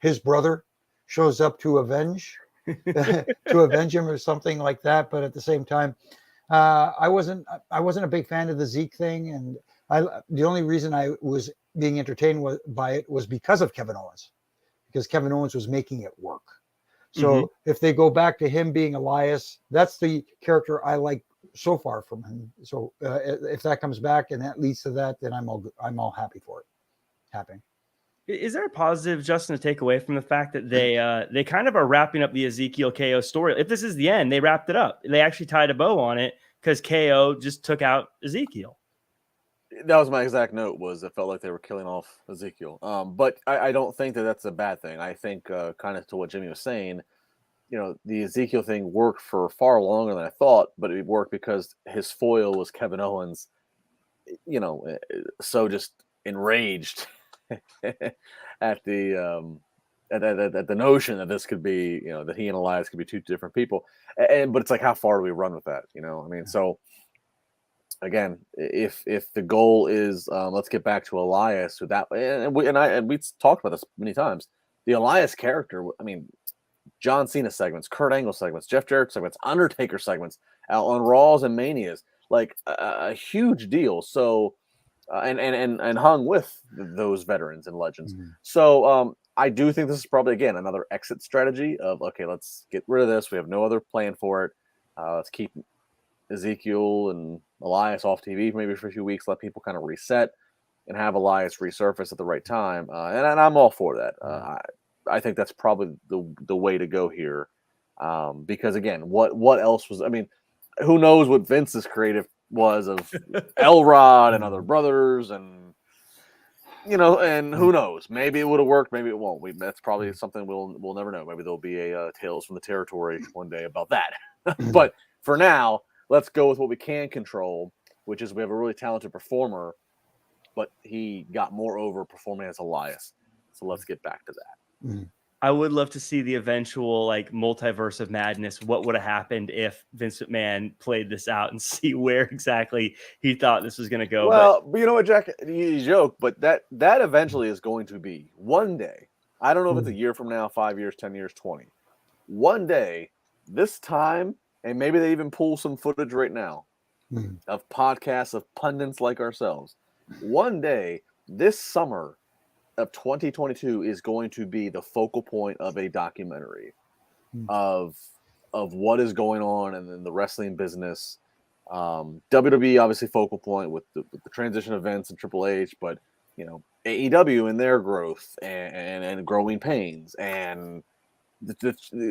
his brother shows up to avenge him or something like that. But at the same time. I wasn't a big fan of the Zeke thing, and the only reason I was being entertained by it was because of Kevin Owens, because Kevin Owens was making it work. So if they go back to him being Elias, that's the character I like so far from him. So if that comes back and that leads to that, then I'm all happy for it. Happy. Is there a positive, Justin, to take away from the fact that they kind of are wrapping up the Ezekiel KO story? If this is the end, they wrapped it up. They actually tied a bow on it because KO just took out Ezekiel. That was my exact note. Was it felt like they were killing off Ezekiel. But I don't think that that's a bad thing. I think kind of to what Jimmy was saying, the Ezekiel thing worked for far longer than I thought, but it worked because his foil was Kevin Owens. So just enraged. at the notion that this could be, that he and Elias could be two different people, but it's like, how far do we run with that? So again, if the goal is let's get back to Elias, with that, and we talked about this many times, the Elias character. I mean, John Cena segments, Kurt Angle segments, Jeff Jarrett segments, Undertaker segments out on Raws and Manias, like a huge deal. So. And hung with those veterans and legends. So I do think this is probably, again, another exit strategy of, okay, let's get rid of this. We have no other plan for it. Let's keep Ezekiel and Elias off TV maybe for a few weeks, let people kind of reset and have Elias resurface at the right time. And I'm all for that. I think that's probably the way to go here. Because, again, what else was – I mean, who knows what Vince's creative was of Elrod and other brothers, and and who knows, maybe it would have worked, maybe it won't. That's probably something we'll never know. Maybe there'll be a Tales from the Territory one day about that. But for now, let's go with what we can control, which is we have a really talented performer, but he got more over performing as Elias. So let's get back to that. I would love to see the eventual like multiverse of madness. What would have happened if Vince McMahon played this out and see where exactly he thought this was going to go? Well, but you know what, Jack? You joke, but that eventually is going to be one day. I don't know if it's a year from now, 5 years, 10 years, 20. One day, this time, and maybe they even pull some footage right now of podcasts of pundits like ourselves. One day, this summer of 2022 is going to be the focal point of a documentary of what is going on in the wrestling business. WWE obviously focal point with the transition events and Triple H, but you know, AEW and their growth and growing pains, and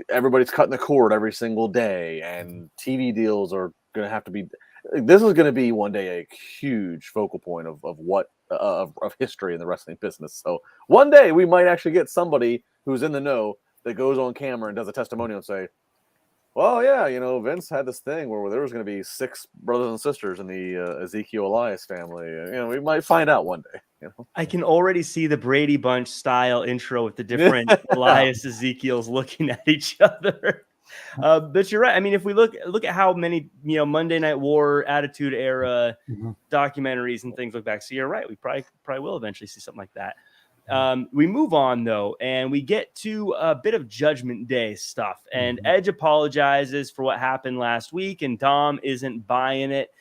everybody's cutting the cord every single day, and TV deals are going to have to be. This is going to be one day a huge focal point of history in the wrestling business. So one day we might actually get somebody who's in the know that goes on camera and does a testimonial and say, well, yeah, you know, Vince had this thing where there was going to be 6 brothers and sisters in the Ezekiel Elias family. You know, we might find out one day. You know? I can already see the Brady Bunch style intro with the different Elias Ezekiels looking at each other. But you're right. I mean, if we look at how many, you know, Monday Night War, Attitude Era documentaries and things look back. So you're right. We probably will eventually see something like that. We move on though, and we get to a bit of Judgment Day stuff. And Edge apologizes for what happened last week, and Dom isn't buying it.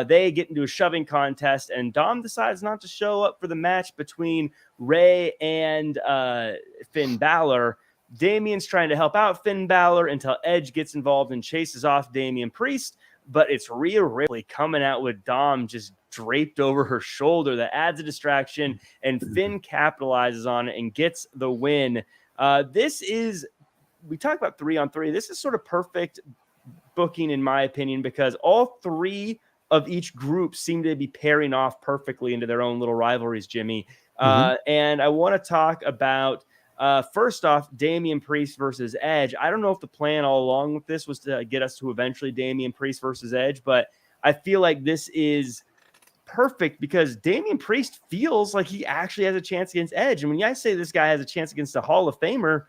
They get into a shoving contest, and Dom decides not to show up for the match between Ray and Finn Balor. Damien's trying to help out Finn Balor until Edge gets involved and chases off Damian Priest, but it's Rhea Ripley coming out with Dom just draped over her shoulder that adds a distraction, and Finn capitalizes on it and gets the win. We talked about 3-on-3. This is sort of perfect booking, in my opinion, because all 3 of each group seem to be pairing off perfectly into their own little rivalries, Jimmy. And I want to talk about first off, Damian Priest versus Edge. I don't know if the plan all along with this was to get us to eventually Damian Priest versus Edge, but I feel like this is perfect because Damian Priest feels like he actually has a chance against Edge. And when I say this guy has a chance against a Hall of Famer,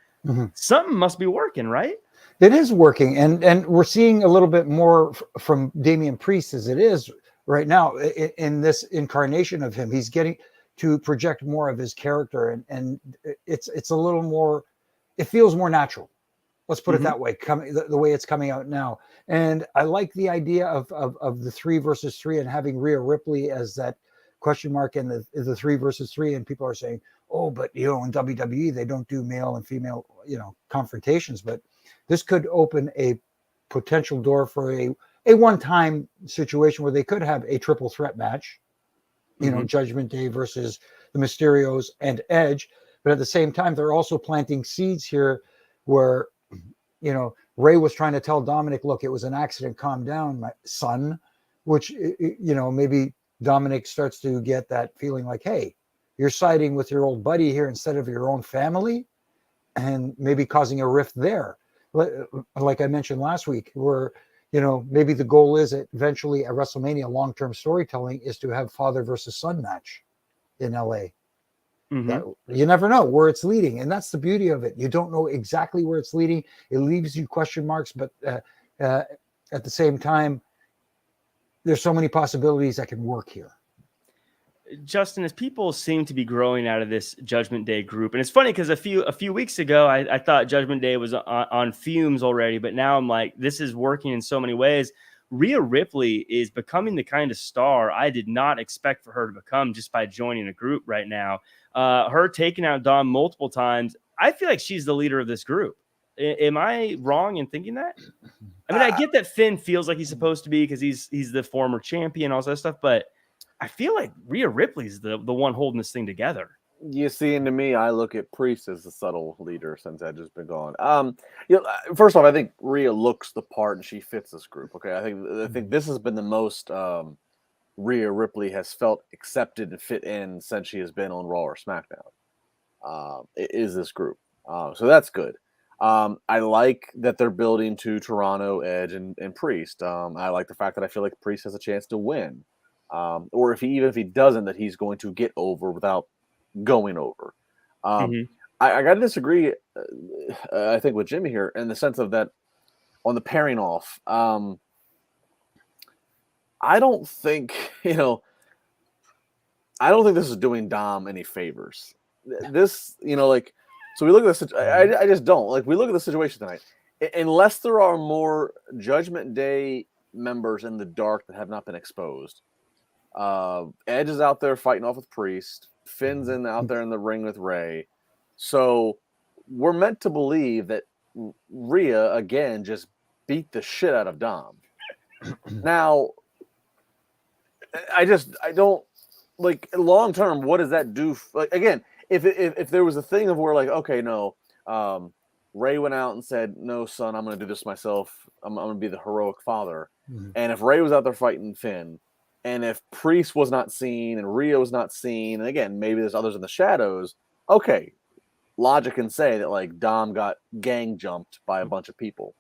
something must be working, right? It is working, and we're seeing a little bit more from Damian Priest as it is right now in this incarnation of him. He's getting to project more of his character, and it's a little more, it feels more natural. Let's put it that way, the way it's coming out now. And I like the idea of the 3 versus 3 and having Rhea Ripley as that question mark in the 3 versus 3. And people are saying, oh, but you know, in WWE, they don't do male and female, you know, confrontations. But this could open a potential door for a one-time situation where they could have a triple threat match, you know, Judgment Day versus the Mysterios and Edge. But at the same time, they're also planting seeds here where, you know, Ray was trying to tell Dominic, look, it was an accident. Calm down, my son, which, you know, maybe Dominic starts to get that feeling like, hey, you're siding with your old buddy here instead of your own family, and maybe causing a rift there. Like I mentioned last week, where, you know, maybe the goal is eventually at WrestleMania, long-term storytelling is to have father versus son match in LA. You never know where it's leading. And that's the beauty of it. You don't know exactly where it's leading. It leaves you question marks, but at the same time, there's so many possibilities that can work here. Justin, as people seem to be growing out of this Judgment Day group, and it's funny because a few weeks ago, I thought Judgment Day was on fumes already, but now I'm like, this is working in so many ways. Rhea Ripley is becoming the kind of star I did not expect for her to become just by joining a group right now. Her taking out Dom multiple times, I feel like she's the leader of this group. Am I wrong in thinking that? I mean, I get that Finn feels like he's supposed to be because he's the former champion, all that stuff, but I feel like Rhea Ripley's the one holding this thing together. You see, and to me, I look at Priest as the subtle leader since Edge has been gone. You know, first off, I think Rhea looks the part and she fits this group. Okay, I think this has been the most Rhea Ripley has felt accepted and fit in since she has been on Raw or SmackDown. It is this group, so that's good. I like that they're building to Toronto, Edge, and Priest. I like the fact that I feel like Priest has a chance to win, or if he doesn't, that he's going to get over without going over. I got to disagree. I think with Jimmy here in the sense of that on the pairing off. I don't think I don't think this is doing Dom any favors. This, so we look at this. I just don't like. We look at the situation tonight. Unless there are more Judgment Day members in the dark that have not been exposed. Edge is out there fighting off with Priest. Finn's out there in the ring with Ray. So we're meant to believe that Rhea again just beat the shit out of Dom. Now, I don't like long term. What does that do? Again, if there was a thing of where like, okay, no, Ray went out and said, "No, son, I'm going to do this myself. I'm going to be the heroic father." Mm-hmm. And if Ray was out there fighting Finn, and if Priest was not seen and Rhea was not seen, and again, maybe there's others in the shadows. Okay, logic can say that like Dom got gang jumped by a bunch of people.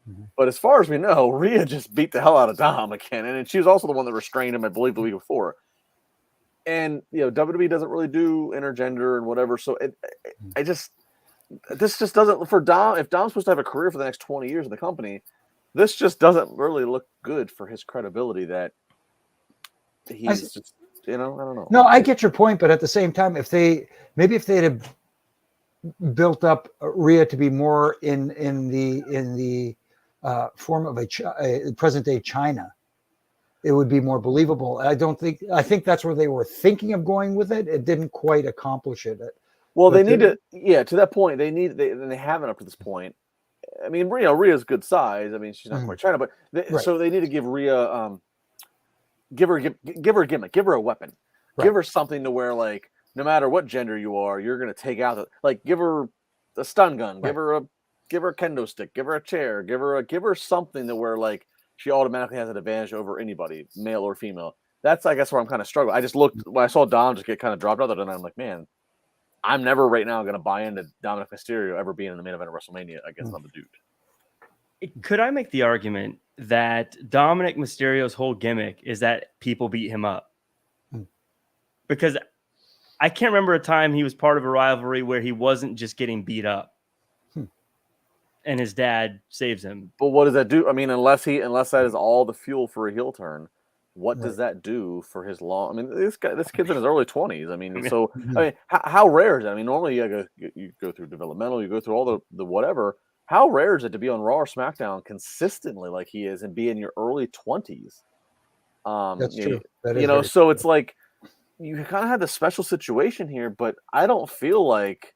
Mm-hmm. But as far as we know, Rhea just beat the hell out of Dom again, and she was also the one that restrained him, I believe, the week before. And WWE doesn't really do intergender and whatever, so this just doesn't for Dom. If Dom's supposed to have a career for the next 20 years in the company, this just doesn't really look good for his credibility. That he's just, I don't know. No, I get your point, but at the same time, if they had built up Rhea to be more in the form of a present day China, it would be more believable. I think that's where they were thinking of going with it. It didn't quite accomplish it. Well, they need to that point. They haven't up to this point. I mean, Rhea's good size. I mean, she's not quite China, but so they need to give Rhea, give her a gimmick, give her a weapon, give her something to where like no matter what gender you are, you're gonna take out give her a stun gun, give her a kendo stick, give her a chair, give her something to where like she automatically has an advantage over anybody, male or female. That's I guess where I'm kind of struggling. I just looked when I saw Dom just get kind of dropped out there, and I'm like, man, I'm never right now going to buy into Dominic Mysterio ever being in the main event of WrestleMania against another dude. Could I make the argument that Dominic Mysterio's whole gimmick is that people beat him up? Because I can't remember a time he was part of a rivalry where he wasn't just getting beat up. And his dad saves him. But what does that do? I mean, unless that is all the fuel for a heel turn, what does that do for his long? I mean, this kid's in his early 20s. I mean, so I mean, how rare is it? I mean, normally you go through developmental, you go through all the whatever. How rare is it to be on Raw or SmackDown consistently like he is and be in your early 20s? That's true. So it's like you kind of had the special situation here, but I don't feel like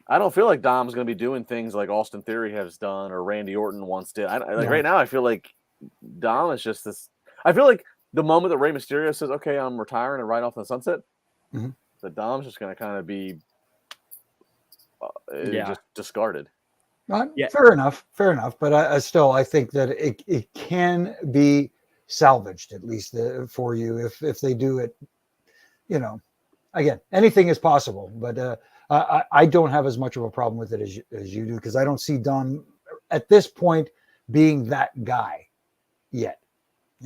Dom's going to be doing things like Austin Theory has done or Randy Orton once did. Right now, I feel like Dom is just this. I feel like the moment that Rey Mysterio says, "Okay, I'm retiring and ride off in the sunset," the Dom's just going to kind of be just discarded. Fair enough. But I think that it can be salvaged at least for you if they do it. Again, anything is possible, but I don't have as much of a problem with it as you do because I don't see Dom at this point being that guy yet.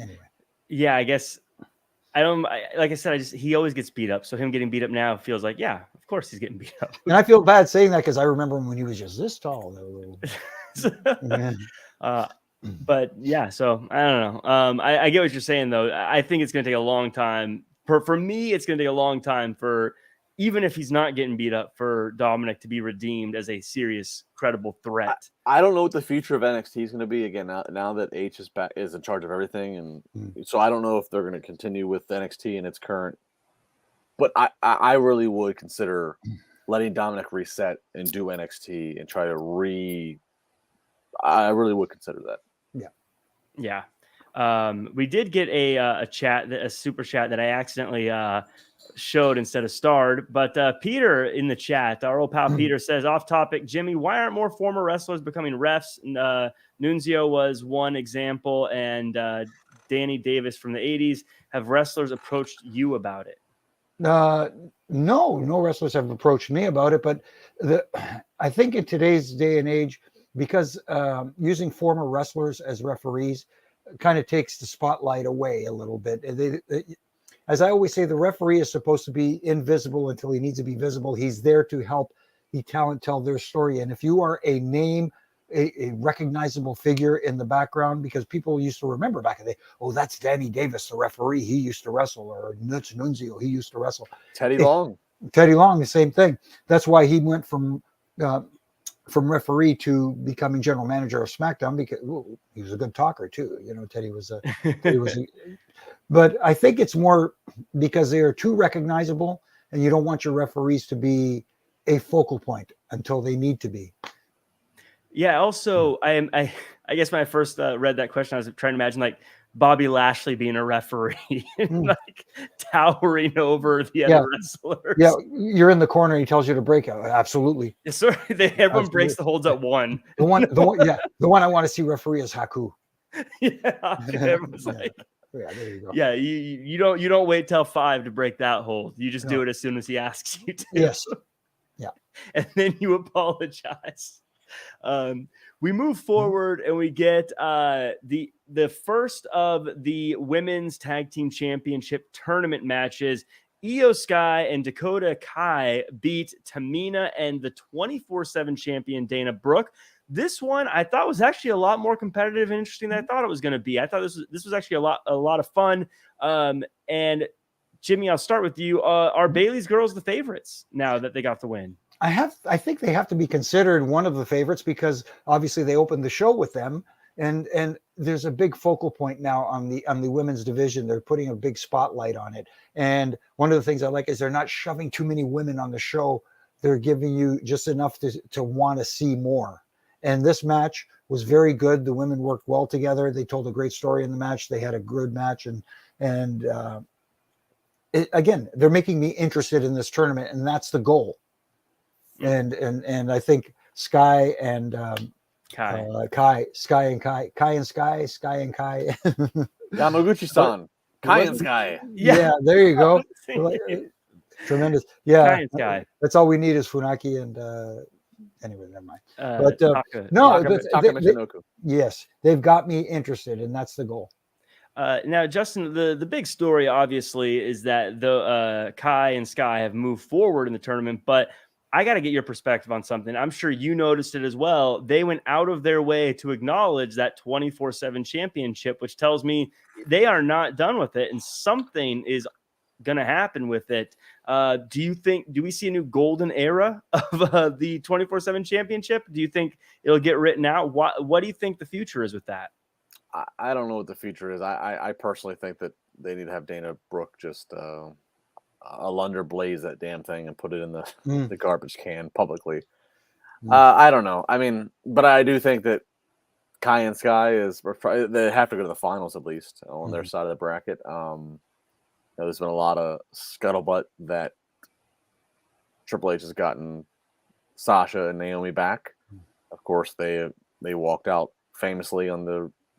Anyway. Yeah, I guess like I said, he always gets beat up. So him getting beat up now feels like, yeah, of course he's getting beat up. And I feel bad saying that because I remember him when he was just this tall. But yeah, so I don't know. I get what you're saying though. I think it's going to take a long time. For me, it's going to take a long time for, even if he's not getting beat up, for Dominic to be redeemed as a serious, credible threat. I don't know what the future of NXT is going to be again now that H is in charge of everything, and so I don't know if they're going to continue with NXT in its current. But I really would consider letting Dominic reset and do NXT and try to I really would consider that. Yeah. We did get a super chat that I accidentally showed instead of starred, but Peter in the chat, our old pal Peter says, off topic, Jimmy, why aren't more former wrestlers becoming refs? Nunzio was one example, and Danny Davis from the 80s. Have wrestlers approached you about it? No wrestlers have approached me about it, but I think in today's day and age, because using former wrestlers as referees kind of takes the spotlight away a little bit. As I always say, the referee is supposed to be invisible until he needs to be visible. He's there to help the talent tell their story. And if you are a name, a recognizable figure in the background, because people used to remember back in the day, oh, that's Danny Davis, the referee. He used to wrestle, or Nuts Nunzio. He used to wrestle. Teddy Long. Teddy Long, the same thing. That's why he went from referee to becoming general manager of SmackDown, because he was a good talker too. Teddy was but I think it's more because they are too recognizable, and you don't want your referees to be a focal point until they need to be. Yeah. Also, I guess when I first read that question, I was trying to imagine like Bobby Lashley being a referee, like towering over the other wrestlers. Yeah, you're in the corner. He tells you to break out. Absolutely. Yeah, sorry, everyone breaks the holds at one. The one I want to see referee is Haku. Yeah, everyone's like, there you go. Yeah, you don't wait till 5 to break that hold. You just do it as soon as he asks you to. Yes. Yeah. And then you apologize. We move forward and we get the first of the women's tag team championship tournament matches. Io Sky and Dakota Kai beat Tamina and the 24/7 champion Dana Brooke. This one I thought was actually a lot more competitive and interesting than I thought it was going to be. I thought this was actually a lot of fun. And Jimmy, I'll start with you. Are Bayley's girls the favorites now that they got the win? I think they have to be considered one of the favorites, because obviously they opened the show with them, and there's a big focal point now on the women's division. They're putting a big spotlight on it. And one of the things I like is they're not shoving too many women on the show. They're giving you just enough to want to see more. And this match was very good. The women worked well together. They told a great story in the match. They had a good match, and again, they're making me interested in this tournament, and that's the goal. And I think Sky and Kai. Yamaguchi-san. Kai and Sky. Yeah, there you go. Tremendous. Yeah. Kai and Sky. That's all we need is Funaki and anyway, never mind. Yes, they've got me interested, and that's the goal. Now, Justin, the big story obviously is that the Kai and Sky have moved forward in the tournament, but I got to get your perspective on something. I'm sure you noticed it as well. They went out of their way to acknowledge that 24/7 championship, which tells me they are not done with it, and something is going to happen with it. Do we see a new golden era of the 24/7 championship? Do you think it'll get written out? What do you think the future is with that? I don't know what the future is. I personally think that they need to have Dana Brooke just Lunder blaze that damn thing and put it in the garbage can publicly. I don't know. I mean, but I do think that Kai and Sky they have to go to the finals at least on their side of the bracket. There's been a lot of scuttlebutt that Triple H has gotten Sasha and Naomi back. Of course, they walked out famously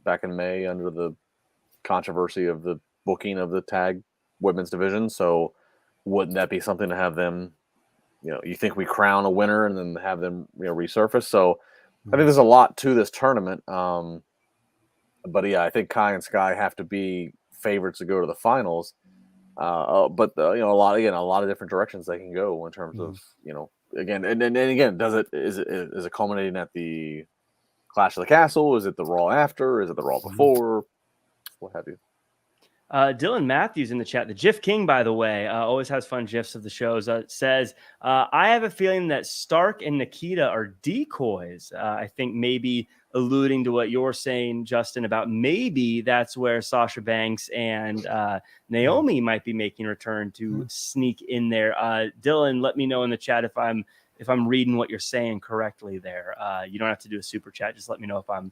back in May under the controversy of the booking of the tag women's division. So wouldn't that be something to have them, you think we crown a winner and then have them resurface? So I think there's a lot to this tournament. But yeah, I think Kai and Sky have to be favorites to go to the finals. But a lot of different directions they can go in terms of, again, and again, is it culminating at the Clash of the Castle? Is it the Raw after? Is it the Raw before? What have you? Dylan Matthews in the chat, the GIF King, by the way, always has fun GIFs of the shows, says, I have a feeling that Stark and Nikita are decoys. I think maybe alluding to what you're saying, Justin, about maybe that's where Sasha Banks and Naomi might be making a return to sneak in there. Dylan, let me know in the chat if I'm reading what you're saying correctly there. You don't have to do a super chat. Just let me know if I'm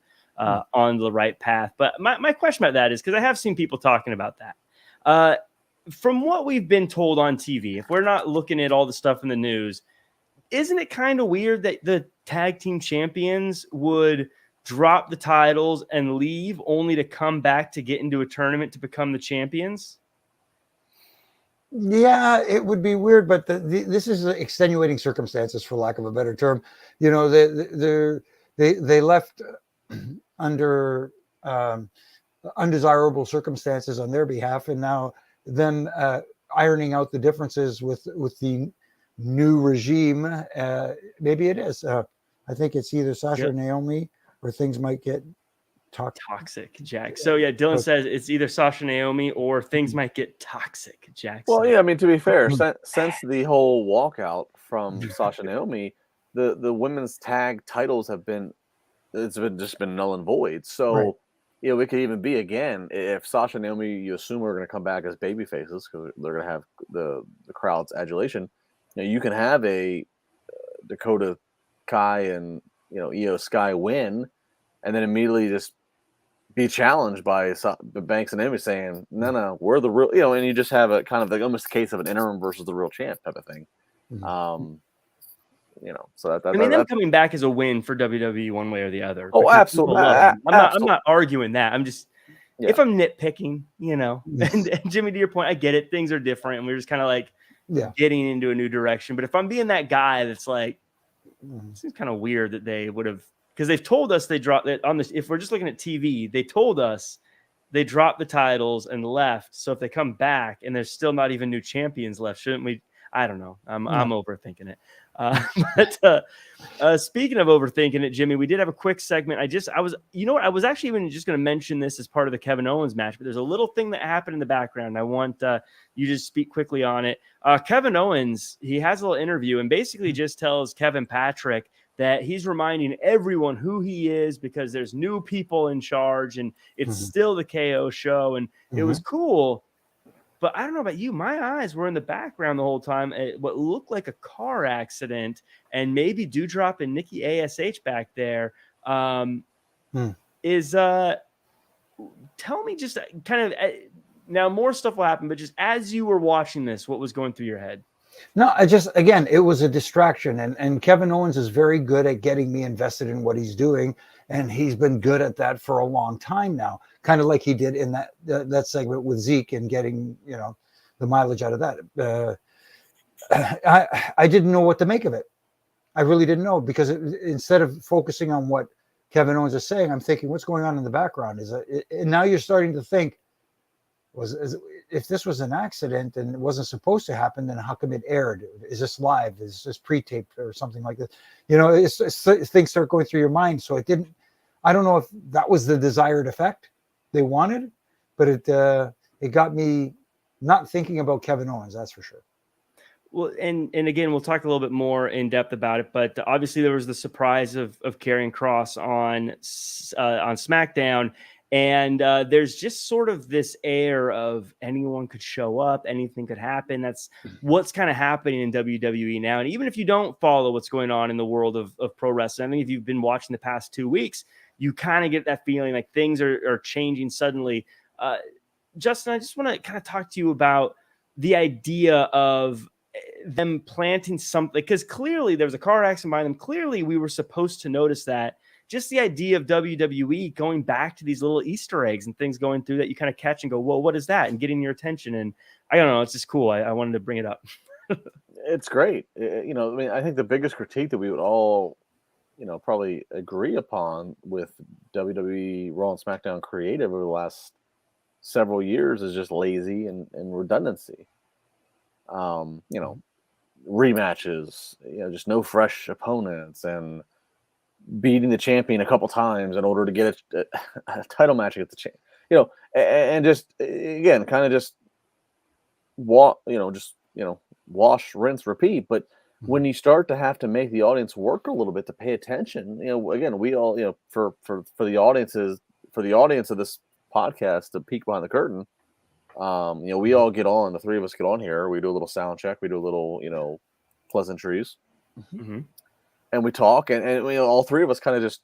on the right path. But my question about that is, because I have seen people talking about that. From what we've been told on TV, if we're not looking at all the stuff in the news, isn't it kind of weird that the tag team champions would drop the titles and leave only to come back to get into a tournament to become the champions? Yeah, it would be weird, but this is extenuating circumstances, for lack of a better term. They left under undesirable circumstances on their behalf, and now them ironing out the differences with the new regime. Maybe it is. I think it's either Sasha or Naomi, or things might get toxic, Jack. So yeah, Dylan says it's either Sasha Naomi or things might get toxic, Jack. Well, yeah, I mean, to be fair, since the whole walkout from Sasha Naomi, the women's tag titles have been just been null and void. So it could even be again if Sasha and Naomi, you assume, are going to come back as baby faces because they're going to have the crowd's adulation. You can have a Dakota Kai and Io Sky win, and then immediately just be challenged by Banks and Naomi saying, "No, we're the real," and you just have a kind of like almost a case of an interim versus the real champ type of thing. So them coming back is a win for WWE one way or the other. Oh, absolutely. I'm not arguing that. I'm just if I'm nitpicking, and Jimmy, to your point, I get it. Things are different, and we're just kind of like getting into a new direction. But if I'm being that guy that's like, it seems kind of weird that they would have, because they've told us they dropped it on this. If we're just looking at TV, they told us they dropped the titles and left. So if they come back and there's still not even new champions left, shouldn't we? I don't know. I'm overthinking it. But speaking of overthinking it, Jimmy, we did have a quick segment. I was actually even just going to mention this as part of the Kevin Owens match, but there's a little thing that happened in the background. I want you to speak quickly on it. Kevin Owens, he has a little interview and basically just tells Kevin Patrick that he's reminding everyone who he is because there's new people in charge and it's still the KO show. And it was cool. But I don't know about you. My eyes were in the background the whole time at what looked like a car accident and maybe Dewdrop and Nikki ASH back there. Tell me just kind of now more stuff will happen, but just as you were watching this, what was going through your head? No, again, it was a distraction. And Kevin Owens is very good at getting me invested in what he's doing. And he's been good at that for a long time now, kind of like he did in that segment with Zeke and getting, the mileage out of that. I didn't know what to make of it. I really didn't know because instead of focusing on what Kevin Owens is saying, I'm thinking, what's going on in the background? And now you're starting to think, if this was an accident and it wasn't supposed to happen, then how come it aired? Is this live? Is this pre-taped or something like that? Things start going through your mind. So it didn't. I don't know if that was the desired effect they wanted, but it got me not thinking about Kevin Owens. That's for sure. Well, and again, we'll talk a little bit more in depth about it, but obviously there was the surprise of Karrion Kross on SmackDown. And there's just sort of this air of anyone could show up, anything could happen. That's what's kind of happening in WWE now. And even if you don't follow what's going on in the world of pro wrestling, I think if you've been watching the past 2 weeks, you kind of get that feeling like things are changing suddenly. Justin, I just want to kind of talk to you about the idea of them planting something, because clearly there was a car accident by them. Clearly we were supposed to notice that. Just the idea of WWE going back to these little Easter eggs and things going through that you kind of catch and go, whoa, what is that? And getting your attention. And I don't know, it's just cool. I wanted to bring it up. It's great. I think the biggest critique that we would all, probably agree upon with WWE Raw and SmackDown creative over the last several years is just lazy and redundancy. Rematches, just no fresh opponents and beating the champion a couple times in order to get a title match against the champ, and just again, kind of just wash, rinse, repeat. But when you start to have to make the audience work a little bit to pay attention, again, we all, for the audience of this podcast to peek behind the curtain, we all get on, the three of us get on here, we do a little sound check, we do a little, pleasantries. Mm-hmm. And we talk, and all three of us kind of just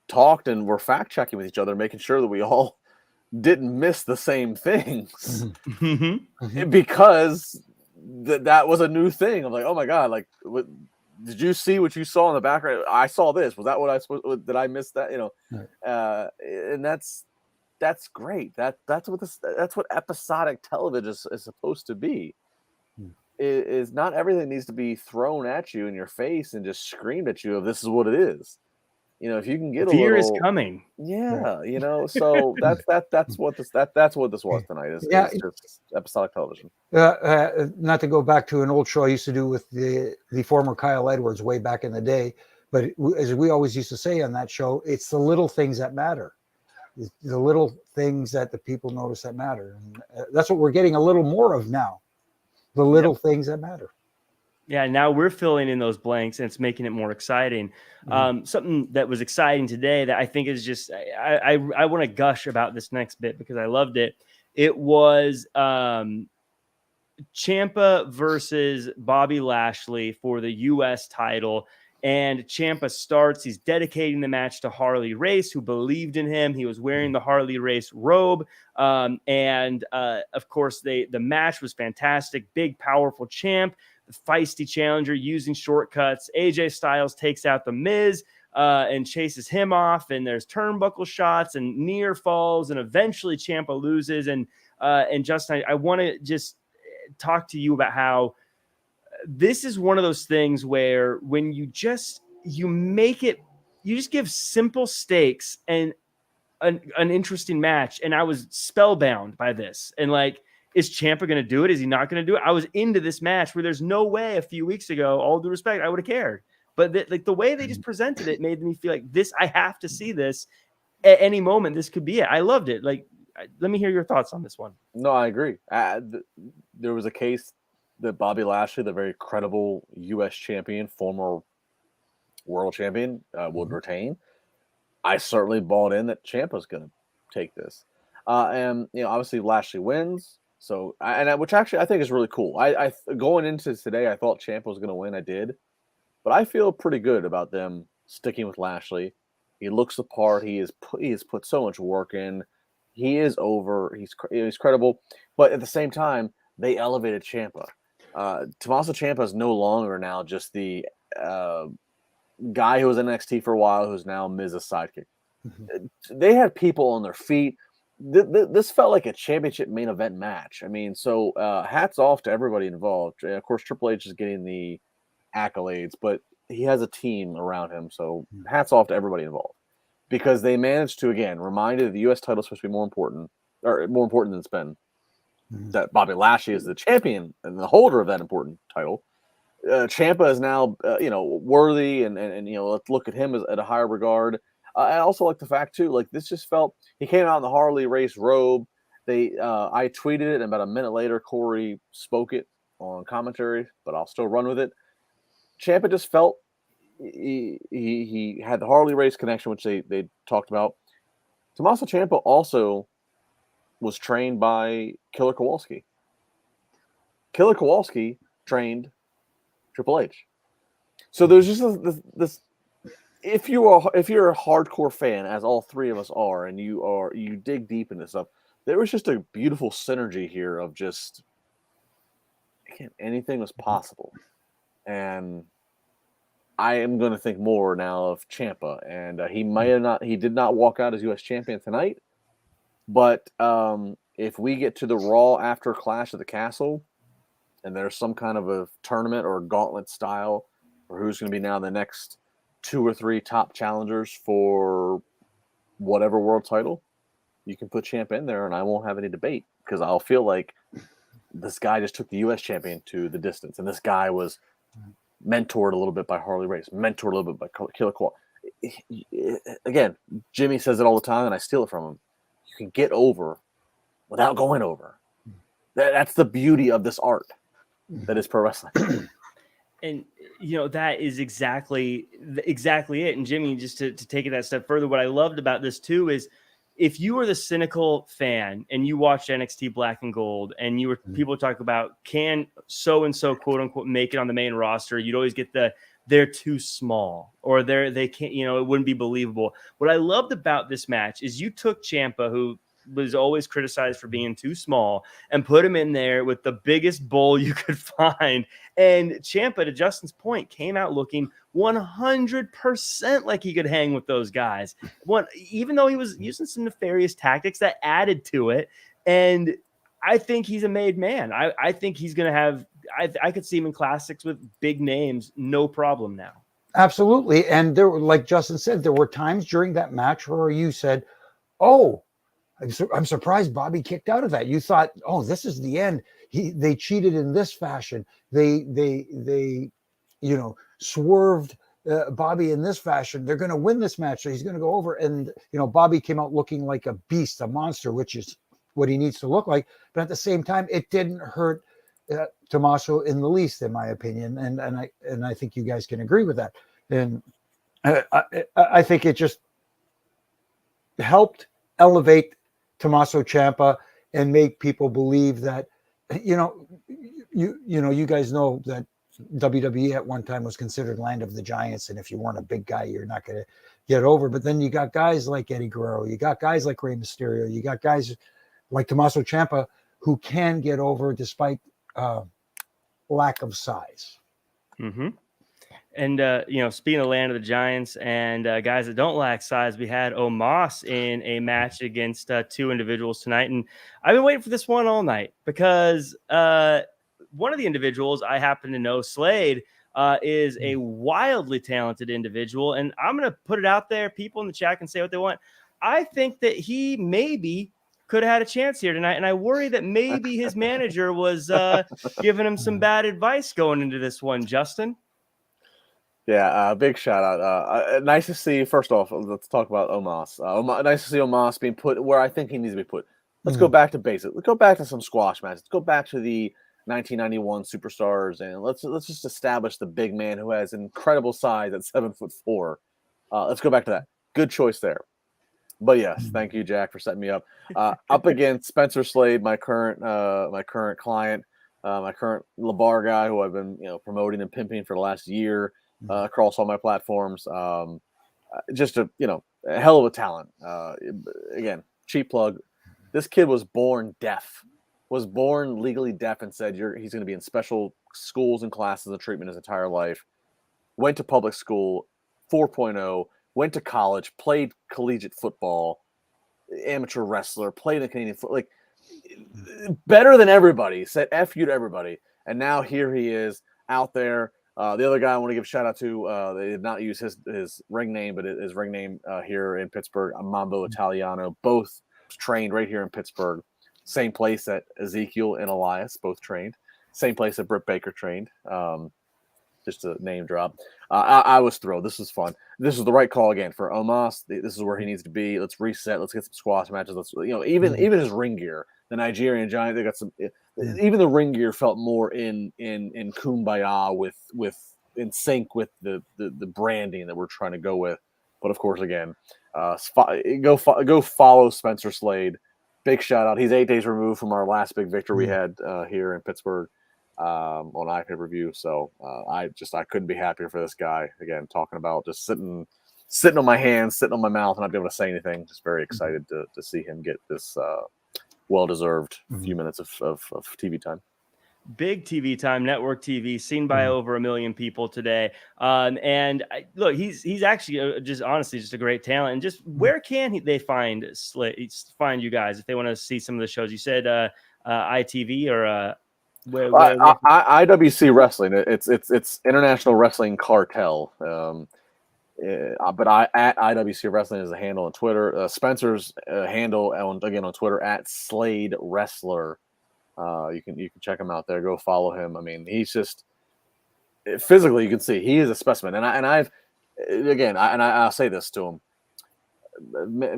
talked and were fact checking with each other, making sure that we all didn't miss the same things because that was a new thing. I'm like, oh my God, like, did you see what you saw in the background? I saw this. Was that what I supposed? Did I miss that? Right. And that's great. That's what episodic television is supposed to be. Is not everything needs to be thrown at you in your face and just screamed at you of this is what it is. if you can get fear a is little, coming. yeah, so that's what this was tonight. Is just episodic television. Not to go back to an old show I used to do with the former Kyle Edwards way back in the day, but as we always used to say on that show, it's the little things that matter. The little things that the people notice that matter. And that's what we're getting a little more of now. The little things that matter. Yeah, now we're filling in those blanks, and it's making it more exciting. Something that was exciting today that I think is just I want to gush about this next bit because I loved it. It was Ciampa versus Bobby Lashley for the U.S. title. And Ciampa starts. He's dedicating the match to Harley Race, who believed in him. He was wearing the Harley Race robe. Of course, the match was fantastic. Big, powerful champ, the feisty challenger using shortcuts. AJ Styles takes out The Miz and chases him off. And there's turnbuckle shots and near falls. And eventually Ciampa loses. And Justin, I want to just talk to you about how this is one of those things where when you just give simple stakes and an interesting match. And I was spellbound by this. And like, is Ciampa going to do it? Is he not going to do it? I was into this match where there's no way a few weeks ago, all due respect, I would have cared. But the way they just presented it made me feel like this, I have to see this at any moment. This could be it. I loved it. Like, let me hear your thoughts on this one. No, I agree. There was a case that Bobby Lashley, the very credible U.S. champion, former world champion, would retain. I certainly bought in that Ciampa's going to take this. And obviously Lashley wins. So, which actually I think is really cool. I going into today, I thought Ciampa was going to win. I did. But I feel pretty good about them sticking with Lashley. He looks the part. He has put so much work in. He is over. He's credible. But at the same time, they elevated Ciampa. Tommaso Ciampa is no longer now just the guy who was in NXT for a while, who's now Miz's sidekick. They had people on their feet. This felt like a championship main event match. I mean, so hats off to everybody involved. Of course, Triple H is getting the accolades, but he has a team around him. So hats off to everybody involved because they managed to, again, reminded the U.S. title is supposed to be more important than it's been. That Bobby Lashley is the champion and the holder of that important title. Ciampa is now, worthy, and let's look at him at a higher regard. I also like the fact too, like this just felt he came out in the Harley Race robe. I tweeted it, and about a minute later, Corey spoke it on commentary, but I'll still run with it. Ciampa just felt he had the Harley Race connection, which they talked about. Tommaso Ciampa also was trained by Killer Kowalski. Killer Kowalski trained Triple H. So there's just this if you're a hardcore fan, as all three of us are, and you dig deep into stuff, there was just a beautiful synergy here of just anything was possible. And I am going to think more now of Ciampa, and he did not walk out as U.S. champion tonight. But if we get to the Raw after Clash of the Castle, and there's some kind of a tournament or a gauntlet style, or who's going to be now the next 2 or 3 top challengers for whatever world title, you can put Ciampa in there, and I won't have any debate because I'll feel like this guy just took the U.S. champion to the distance, and this guy was mentored a little bit by Harley Race, mentored a little bit by Killer Kowalski. Again, Jimmy says it all the time, and I steal it from him. You can get over without going over. That's the beauty of this art that is pro wrestling. And that is exactly it. And Jimmy, just to take it that step further, what I loved about this too is if you were the cynical fan and you watched NXT Black and Gold and you were people talk about can so and so quote unquote make it on the main roster, you'd always get they're too small or they can't, it wouldn't be believable. What I loved about this match is you took Ciampa, who was always criticized for being too small, and put him in there with the biggest bull you could find. And Ciampa, to Justin's point, came out looking 100% like he could hang with those guys. Even though he was using some nefarious tactics that added to it. And I think he's a made man. I think he's going to have, I could see him in classics with big names, no problem now. Absolutely. And there were, like Justin said, there were times during that match where you said, "Oh, I'm surprised Bobby kicked out of that." You thought, "Oh, this is the end. They cheated in this fashion. They swerved Bobby in this fashion. They're going to win this match. So he's going to go over." And Bobby came out looking like a beast, a monster, which is what he needs to look like. But at the same time, it didn't hurt Tommaso in the least, in my opinion, and I think you guys can agree with that. And I think it just helped elevate Tommaso Ciampa and make people believe that you guys know that WWE at one time was considered land of the giants, and if you weren't a big guy, you're not going to get over. But then you got guys like Eddie Guerrero, you got guys like Rey Mysterio, you got guys like Tommaso Ciampa who can get over despite lack of size. Mm-hmm. And speaking of land of the giants and guys that don't lack size, we had Omos in a match against two individuals tonight, and I've been waiting for this one all night because one of the individuals I happen to know, Slade, is a wildly talented individual, and I'm going to put it out there. People in the chat can say what they want. I think that he maybe could have had a chance here tonight, and I worry that maybe his manager was giving him some bad advice going into this one, Justin. Yeah, big shout out. Nice to see. First off, let's talk about Omos. Nice to see Omos being put where I think he needs to be put. Let's go back to basics. Let's go back to some squash matches. Let's go back to the 1991 superstars, and let's just establish the big man who has incredible size at 7'4". Let's go back to that. Good choice there. But yes, thank you, Jack, for setting me up. Up against Spencer Slade, my current client, my current LaBar guy, who I've been promoting and pimping for the last year across all my platforms. Just a hell of a talent. Again, cheap plug. This kid was born deaf, was born legally deaf, and said he's going to be in special schools and classes and treatment his entire life. Went to public school, 4.0. Went to college, played collegiate football, amateur wrestler, played in Canadian football, like better than everybody, said F you to everybody. And now here he is out there. The other guy I want to give a shout out to, they did not use his ring name, but his ring name here in Pittsburgh, Mambo Italiano, both trained right here in Pittsburgh. Same place that Ezekiel and Elias both trained. Same place that Britt Baker trained. Just a name drop. I was thrilled. This was fun. This is the right call again for Omos. This is where he needs to be. Let's reset. Let's get some squash matches. Let's even his ring gear. The Nigerian Giant. They got some. Even the ring gear felt more in kumbaya with in sync with the branding that we're trying to go with. But of course, again, go follow Spencer Slade. Big shout out. He's 8 days removed from our last big victory we had here in Pittsburgh. On iPay-per-view, so I couldn't be happier for this guy. Again, talking about just sitting on my hands, sitting on my mouth, and not be able to say anything. Just very excited to see him get this well-deserved few minutes of TV time. Big TV time, network TV, seen by over 1 million people today. Look, he's actually just a great talent. And just where can they find you guys if they want to see some of the shows? You said ITV or IWC Wrestling. It's International Wrestling Cartel. But at IWC Wrestling is the handle on Twitter. Spencer's handle on Twitter at Slade Wrestler. You can check him out there. Go follow him. I mean, he's just physically, you can see he is a specimen. I'll say this to him.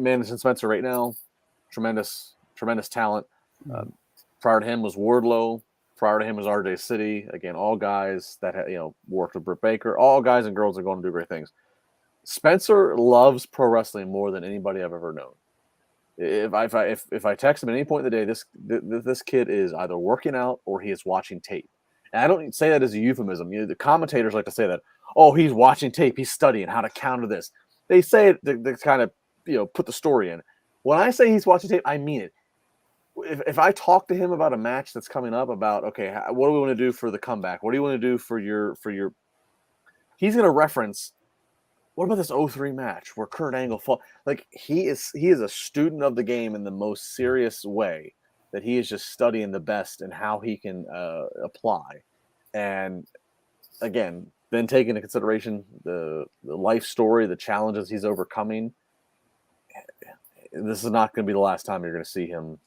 Managing Spencer right now, tremendous talent. Prior to him was Wardlow. Prior to him was RJ City. Again, all guys that worked with Britt Baker. All guys and girls are going to do great things. Spencer loves pro wrestling more than anybody I've ever known. If I text him at any point in the day, this kid is either working out or he is watching tape. And I don't say that as a euphemism. The commentators like to say that, oh, he's watching tape, he's studying how to counter this. They say it to kind of put the story in. When I say he's watching tape, I mean it. If I talk to him about a match that's coming up, about okay, what do we want to do for the comeback? What do you want to do for your? He's going to reference. What about this 03 match where Kurt Angle fought? Like he is a student of the game in the most serious way. That he is just studying the best and how he can apply. And again, then take into consideration the life story, the challenges he's overcoming, this is not going to be the last time you're going to see him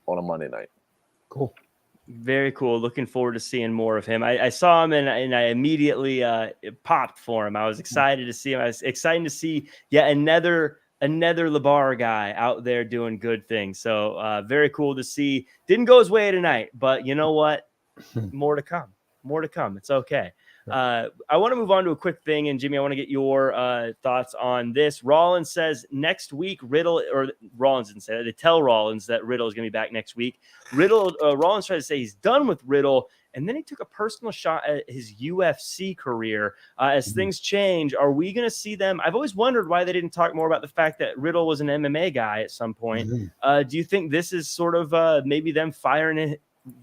on a Monday night. Cool. Very cool. Looking forward to seeing more of him. I saw him and I immediately popped for him. I was excited to see him. I was excited to see another LaBar guy out there doing good things. So very cool to see. Didn't go his way tonight, but you know what? More to come. More to come. It's okay. I want to move on to a quick thing. And Jimmy, I want to get your thoughts on this. Rollins says next week, Rollins didn't say that. They tell Rollins that Riddle is going to be back next week. Rollins tried to say he's done with Riddle. And then he took a personal shot at his UFC career. As things change, are we going to see them? I've always wondered why they didn't talk more about the fact that Riddle was an MMA guy at some point. Do you think this is sort of maybe them firing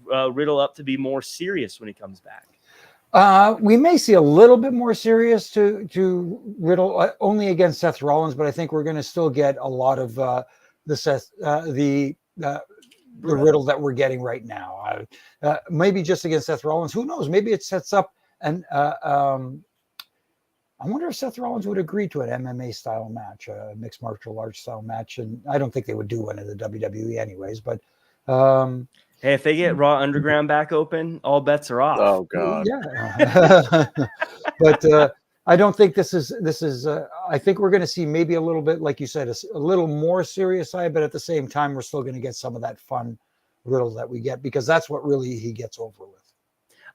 Riddle up to be more serious when he comes back? We may see a little bit more serious to Riddle only against Seth Rollins, but I think we're going to still get a lot of the Riddle that we're getting right now. Maybe just against Seth Rollins. Who knows? Maybe it sets up an. I wonder if Seth Rollins would agree to an MMA style match, a mixed martial arts style match, and I don't think they would do one in the WWE anyways. But hey, if they get Raw Underground back open, all bets are off. Oh God. Yeah. But I don't think this is. I think we're going to see maybe a little bit, like you said, a little more serious side, but at the same time, we're still going to get some of that fun Riddle that we get because that's what really he gets over with.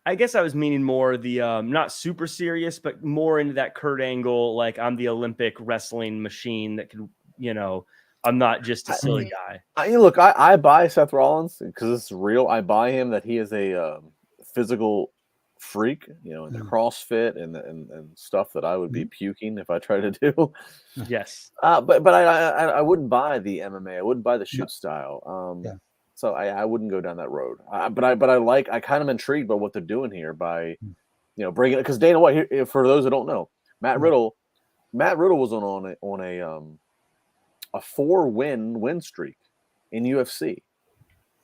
I guess I was meaning more the not super serious, but more into that Kurt Angle, like I'm the Olympic wrestling machine that could, I'm not just a silly guy. I buy Seth Rollins because it's real. I buy him that he is a physical freak, in the CrossFit and stuff that I would be puking if I tried to do. Yes. But I wouldn't buy the MMA. I wouldn't buy the shoot style. So I wouldn't go down that road. But I kind of intrigued by what they're doing here by, bringing it because Dana White. Here, for those who don't know, Matt Riddle was on a 4-win streak in UFC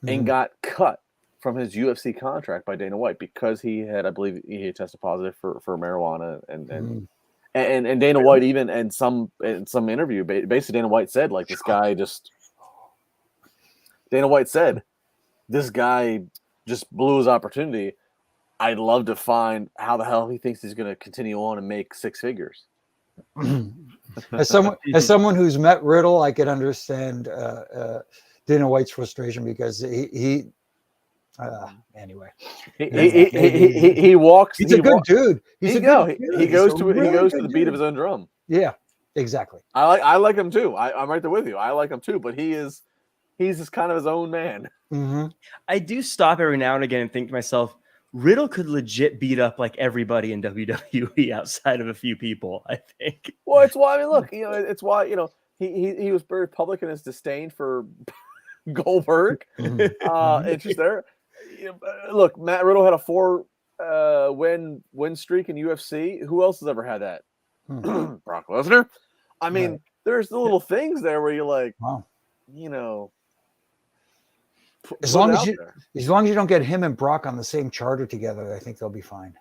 and got cut from his UFC contract by Dana White because I believe he had tested positive for marijuana and Dana White even in some interview basically Dana White said like this guy just blew his opportunity. I'd love to find how the hell he thinks he's going to continue on and make six figures. As someone who's met Riddle, I could understand Dana White's frustration because he anyway. He walks. He's a good dude. He goes to the beat of his own drum. Yeah, exactly. I like him too. I'm right there with you. I like him too, but he's just kind of his own man. Mm-hmm. I do stop every now and again and think to myself, Riddle could legit beat up like everybody in WWE outside of a few people, I think. Well, it's why it's why he was very public in his disdain for Goldberg. Interest there. Look, Matt Riddle had a 4-win streak in UFC. Who else has ever had that? Brock Lesnar. I mean, there's the little things there where you're like, wow. As long as you don't get him and Brock on the same charter together, I think they'll be fine.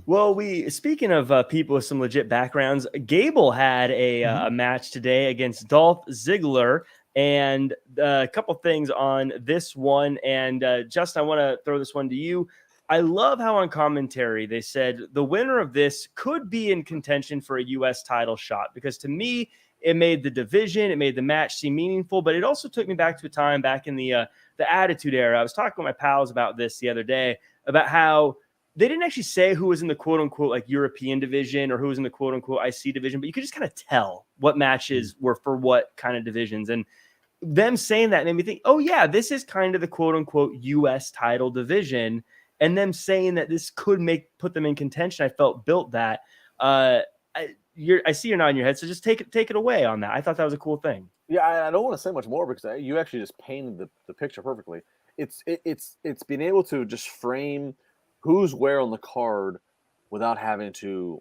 Well, speaking of people with some legit backgrounds, Gable had a match today against Dolph Ziggler, and a couple things on this one. And Justin, I want to throw this one to you. I love how on commentary they said the winner of this could be in contention for a U.S. title shot, because to me, it made the division, it made the match seem meaningful, but it also took me back to a time back in the Attitude Era. I was talking with my pals about this the other day, about how they didn't actually say who was in the quote-unquote like European division or who was in the quote-unquote IC division, but you could just kind of tell what matches were for what kind of divisions. And them saying that made me think, oh yeah, this is kind of the quote-unquote US title division. And them saying that this could put them in contention, I felt built that. I see you're nodding your head, so just take it away on that. I thought that was a cool thing. Yeah, I don't want to say much more because you actually just painted the picture perfectly. It's being able to just frame who's where on the card without having to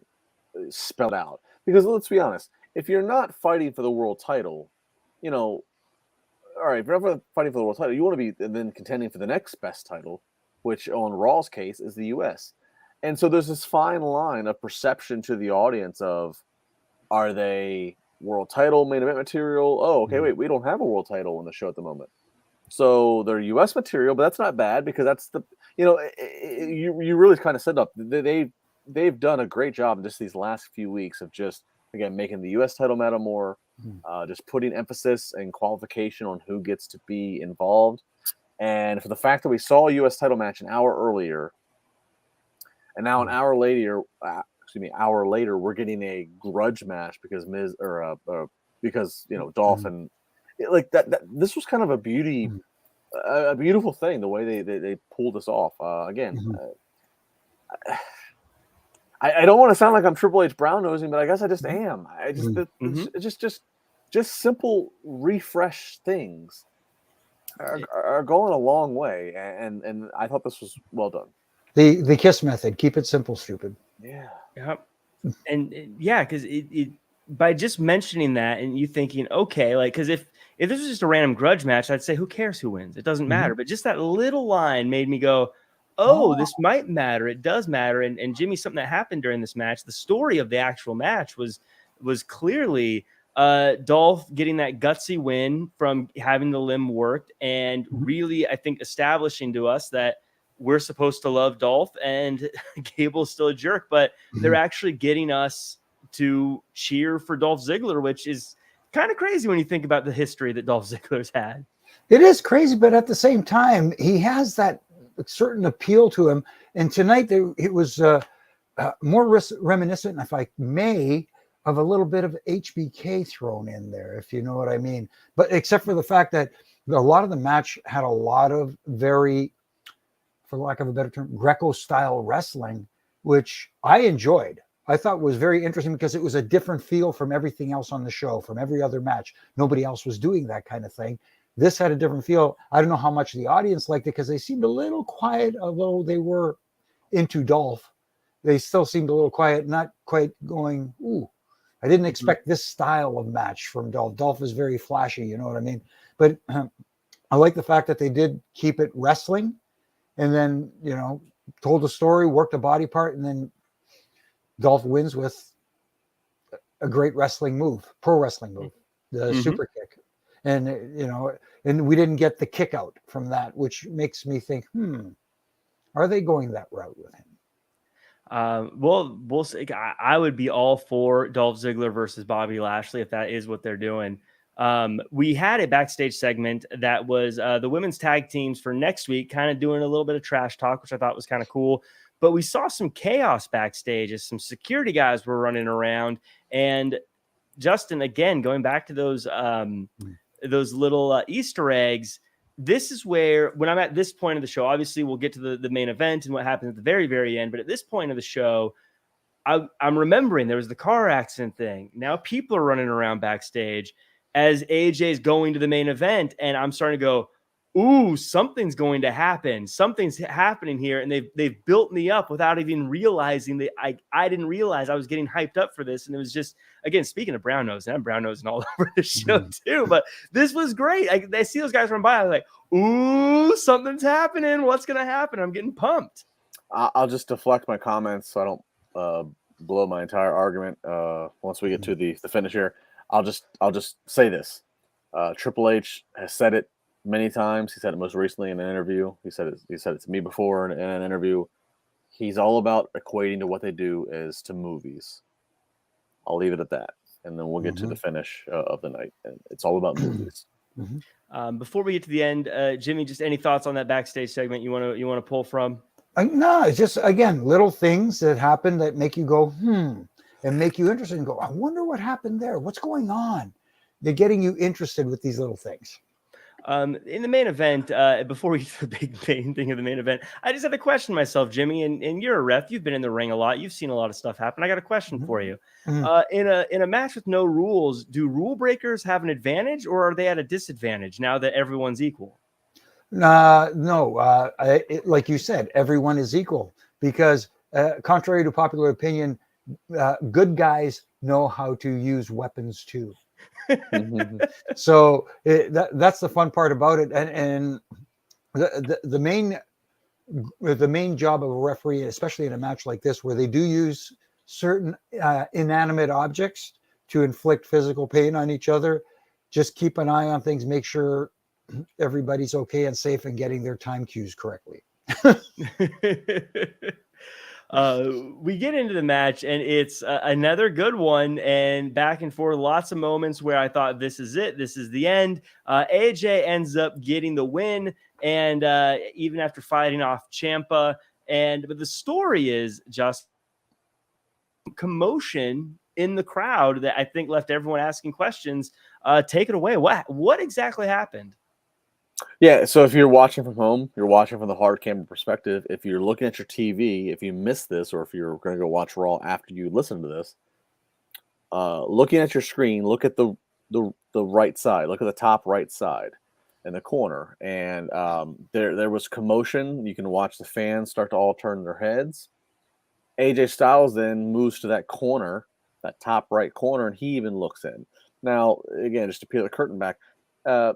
spell it out. Because let's be honest, if you're not fighting for the world title, all right, if you're not fighting for the world title, you want to be then contending for the next best title, which on Raw's case is the U.S. And so there's this fine line of perception to the audience of, are they world title main event material? Oh, okay, wait, we don't have a world title on the show at the moment. So they're U.S. material, but that's not bad because that's you really kind of set up. They've done a great job in just these last few weeks of just, again, making the U.S. title matter more, just putting emphasis and qualification on who gets to be involved. And for the fact that we saw a U.S. title match an hour earlier, and now an hour later, we're getting a grudge match because because Dolph and like that. This was kind of a beautiful thing, the way they pulled this off. I don't want to sound like I'm Triple H brown nosing, but I guess I just am. I just simple refresh things are going a long way, and I thought this was well done. The KISS method: keep it simple, stupid. Yeah. And because it by just mentioning that and you thinking, okay, like, because if this was just a random grudge match, I'd say, who cares who wins? It doesn't matter. But just that little line made me go, this might matter. It does matter. And Jimmy, something that happened during this match, the story of the actual match was clearly Dolph getting that gutsy win from having the limb worked and really, I think, establishing to us that we're supposed to love Dolph and Gable's still a jerk, but they're actually getting us to cheer for Dolph Ziggler, which is kind of crazy when you think about the history that Dolph Ziggler's had. It is crazy, but at the same time, he has that certain appeal to him. And tonight it was more reminiscent, if I may, of a little bit of HBK thrown in there, if you know what I mean. But except for the fact that a lot of the match had a lot of very, for lack of a better term, Greco-style wrestling, which I enjoyed. I thought was very interesting because it was a different feel from everything else on the show, from every other match. Nobody else was doing that kind of thing. This had a different feel. I don't know how much the audience liked it because they seemed a little quiet, although they were into Dolph. They still seemed a little quiet, not quite going, ooh. I didn't expect this style of match from Dolph. Dolph is very flashy, you know what I mean? But I like the fact that they did keep it wrestling and then, told a story, worked a body part, and then Dolph wins with a great wrestling move, pro wrestling move, the super kick. And, and we didn't get the kick out from that, which makes me think, are they going that route with him? Well, we'll see. I would be all for Dolph Ziggler versus Bobby Lashley if that is what they're doing. We had a backstage segment that was the women's tag teams for next week, kind of doing a little bit of trash talk, which I thought was kind of cool. But we saw some chaos backstage as some security guys were running around. And Justin, again, going back to those little Easter eggs, this is where, when I'm at this point of the show, obviously we'll get to the main event and what happens at the very, very end. But at this point of the show, I'm remembering there was the car accident thing. Now people are running around backstage as AJ's going to the main event. And I'm starting to go, ooh, something's going to happen. Something's happening here. And they've built me up without even realizing that I didn't realize I was getting hyped up for this. And it was just, again, speaking of brown nose, I'm brown nosing all over the show too, but this was great. I see those guys run by. I was like, ooh, something's happening. What's going to happen? I'm getting pumped. I'll just deflect my comments so I don't blow my entire argument. Once we get to the finish here, I'll just say this. Triple H has said it many times. He said it most recently in an interview. He said it to me before in an interview. He's all about equating to what they do is to movies. I'll leave it at that, and then we'll get to the finish of the night. And it's all about movies. Before we get to the end, Jimmy, just any thoughts on that backstage segment you want to pull from? No, it's just, again, little things that happen that make you go, and make you interested and go, I wonder what happened there. What's going on? They're getting you interested with these little things. In the main event, before we get to the big main thing of the main event, I just had to question myself, Jimmy, and you're a ref. You've been in the ring a lot. You've seen a lot of stuff happen. I got a question for you. In a match with no rules, do rule breakers have an advantage or are they at a disadvantage now that everyone's equal? No, like you said, everyone is equal because contrary to popular opinion, good guys know how to use weapons too. So that's the fun part about it. And the main job of a referee, especially in a match like this, where they do use certain inanimate objects to inflict physical pain on each other, just keep an eye on things, make sure everybody's okay and safe and getting their time cues correctly. We get into the match, and it's another good one, and back and forth, lots of moments where I thought, this is it, this is the end. AJ ends up getting the win, and even after fighting off Ciampa. But the story is just commotion in the crowd that I think left everyone asking questions. Take it away. What exactly happened? Yeah, so if you're watching from home, you're watching from the hard camera perspective. If you're looking at your TV, if you missed this, or if you're going to go watch Raw after you listen to this, looking at your screen, look at the right side, look at the top right side in the corner, and there was commotion. You can watch the fans start to all turn their heads. AJ Styles then moves to that corner, that top right corner, and he even looks in. Now, again, just to peel the curtain back,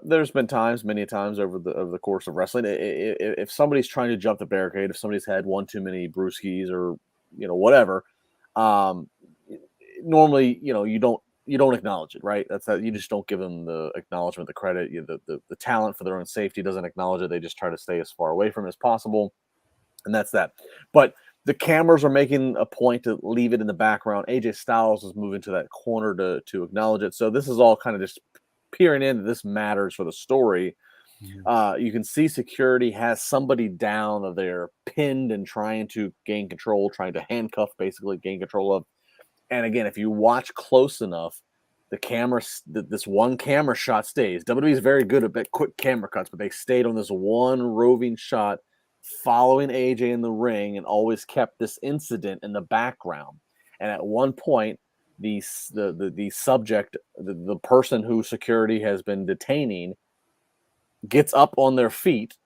there's been many times over the course of wrestling, if somebody's trying to jump the barricade, if somebody's had one too many brewskis or whatever, normally you don't acknowledge it, right? That's that you just don't give them the acknowledgement, the credit, the talent for their own safety doesn't acknowledge it. They just try to stay as far away from it as possible, and that's that. But the cameras are making a point to leave it in the background. AJ Styles is moving to that corner to acknowledge it. So this is all kind of just peering in that this matters for the story. You can see security has somebody down that they're pinned and trying to gain control, trying to handcuff, basically gain control of. And again, if you watch close enough, the camera, this one camera shot stays. WWE is very good at quick camera cuts, but they stayed on this one roving shot following AJ in the ring and always kept this incident in the background. And at one point, the subject, the person who security has been detaining, gets up on their feet,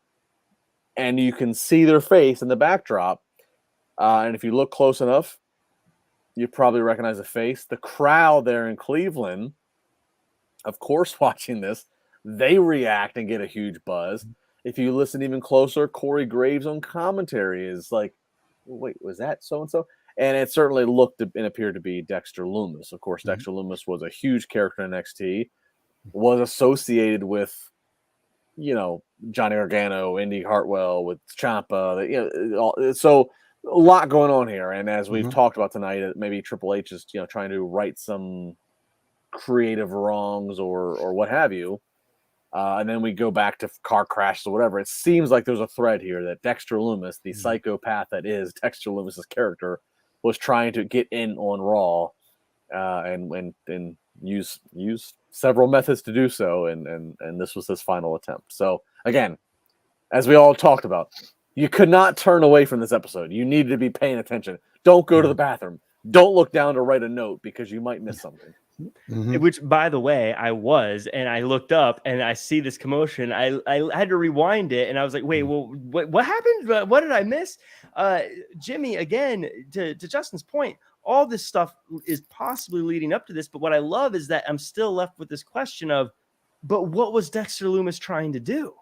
and you can see their face in the backdrop. And if you look close enough, you probably recognize the face. The crowd there in Cleveland, of course, watching this, they react and get a huge buzz. If you listen even closer, Corey Graves on commentary is like, wait, was that so-and-so? And it certainly looked and appeared to be Dexter Lumis. Of course, Dexter Lumis was a huge character in NXT, was associated with, Johnny Gargano, Indy Hartwell, with Ciampa. So a lot going on here. And as we've talked about tonight, maybe Triple H is, trying to right some creative wrongs or what have you. And then we go back to car crashes or whatever. It seems like there's a thread here that Dexter Lumis, the psychopath that is Dexter Lumis's character, was trying to get in on Raw, and use several methods to do so, and this was his final attempt. So again, as we all talked about, you could not turn away from this episode. You needed to be paying attention. Don't go to the bathroom. Don't look down to write a note because you might miss something. Which, by the way, I was, and I looked up and I see this commotion. I had to rewind it, and I was like, wait, well, what happened? What did I miss? Jimmy, again, to Justin's point, all this stuff is possibly leading up to this, but what I love is that I'm still left with this question of, but what was Dexter Lumis trying to do?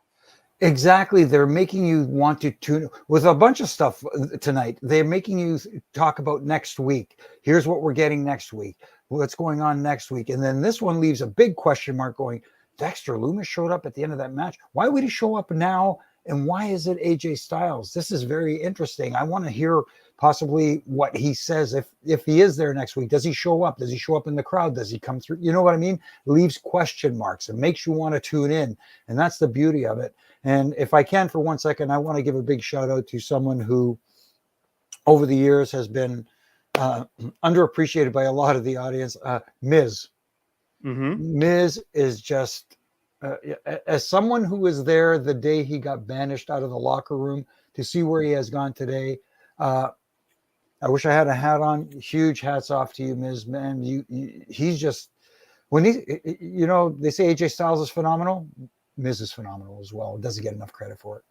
Exactly. They're making you want to tune with a bunch of stuff tonight. They're making you talk about next week. Here's what we're getting next week. What's going on next week? And then this one leaves a big question mark going, Dexter Lumis showed up at the end of that match. Why would he show up now? And why is it AJ Styles? This is very interesting. I want to hear possibly what he says if he is there next week. Does he show up? Does he show up in the crowd? Does he come through? You know what I mean? Leaves question marks and makes you want to tune in. And that's the beauty of it. And if I can for 1 second, I want to give a big shout out to someone who over the years has been underappreciated by a lot of the audience, Miz. Miz is just, as someone who was there the day he got banished out of the locker room, to see where he has gone today. I wish I had a hat on. Huge hats off to you, Miz, man. He's just, when they say AJ Styles is phenomenal. Miz is phenomenal as well. Doesn't get enough credit for it.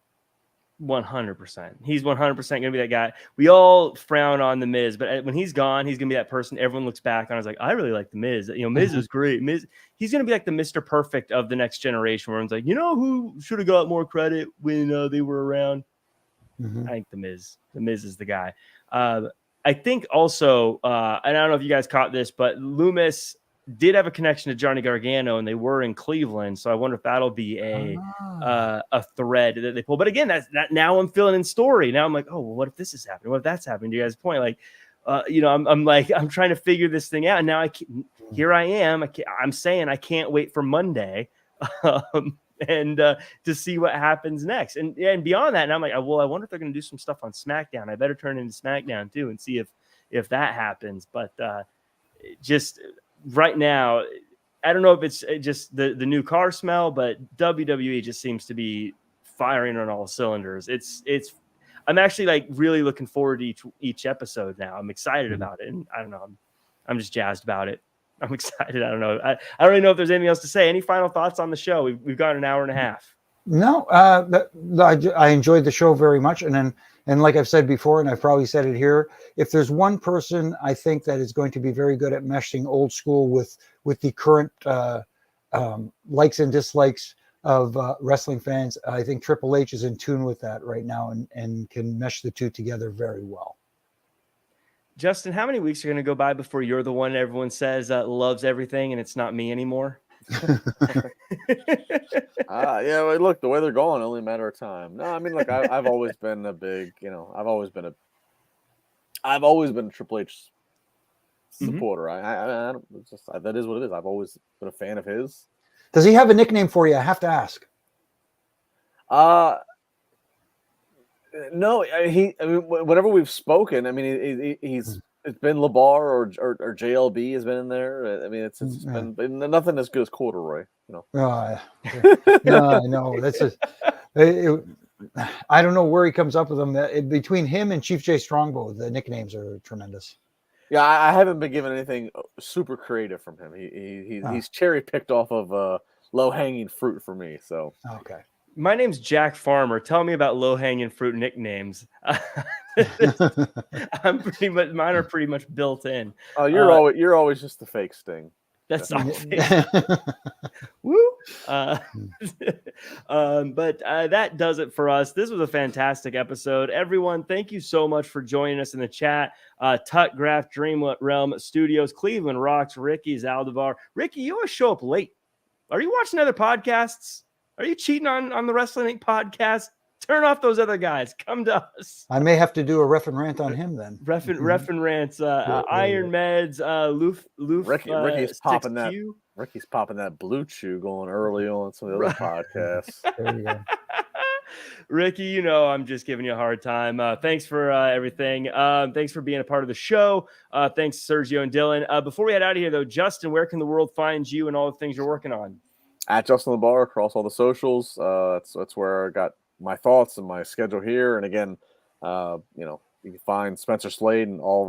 100%. He's 100% going to be that guy. We all frown on The Miz, but when he's gone, he's going to be that person everyone looks back on. Is like, I really like The Miz. Miz is great. Miz, he's going to be like the Mr. Perfect of the next generation, where everyone's like, who should have got more credit when they were around? I think The Miz. The Miz is the guy. I think also, and I don't know if you guys caught this, but Lumis did have a connection to Johnny Gargano, and they were in Cleveland. So I wonder if that'll be a thread that they pull. But again, that now I'm filling in story. Now I'm like, oh, well, what if this is happening? What if that's happening? To you guys' point, like, I'm trying to figure this thing out. And now here I am. I'm saying I can't wait for Monday, and to see what happens next. And beyond that, and I'm like, well, I wonder if they're going to do some stuff on SmackDown. I better turn into SmackDown too and see if that happens. But just right now, I don't know if it's just the new car smell, but WWE just seems to be firing on all cylinders. I'm actually like really looking forward to each episode now. I'm excited about it, and I don't know, I'm just jazzed about it. I'm excited. I don't know. I don't really know if there's anything else to say. Any final thoughts on the show? We've got an hour and a half. No, I enjoyed the show very much, and like I've said before, and I've probably said it here, if there's one person I think that is going to be very good at meshing old school with the current likes and dislikes of wrestling fans, I think Triple H is in tune with that right now and can mesh the two together very well. Justin, how many weeks are going to go by before you're the one everyone says loves everything and it's not me anymore? Yeah, look, the way they're going, only a matter of time. No, I mean, look, I've always been a big, I've always been a Triple H supporter. I don't, it's just, that is what it is. I've always been a fan of his. Does he have a nickname for you? I have to ask. No, whenever we've spoken, I mean, it's been LaBar or JLB has been in there. I mean, it's been nothing as good as Corduroy, No, I know that's I don't know where he comes up with them. Between him and Chief J Strongbow, the nicknames are tremendous. Yeah, I haven't been given anything super creative from him. He's cherry picked off of low hanging fruit for me. So okay. My name's Jack Farmer. Tell me about low-hanging fruit nicknames. Mine are pretty much built in. Oh, you're always just the fake Sting. That's not woo. But that does it for us. This was a fantastic episode. Everyone, thank you so much for joining us in the chat. Tut Graph, Dream Realm Studios, Cleveland Rocks, Ricky Zaldivar. Ricky, you always show up late. Are you watching other podcasts? Are you cheating on the Wrestling Inc. podcast? Turn off those other guys. Come to us. I may have to do a ref and rant on him then. Ref and rants. Iron Meds. Loof. Ricky's popping that. Ricky's popping that blue chew going early on some of the other podcasts. There you go. Ricky, I'm just giving you a hard time. Thanks for everything. Thanks for being a part of the show. Thanks, Sergio and Dylan. Before we head out of here, though, Justin, where can the world find you and all the things you're working on? At Justin LaBar across all the socials. That's where I got my thoughts and my schedule here. And again, you can find Spencer Slade and all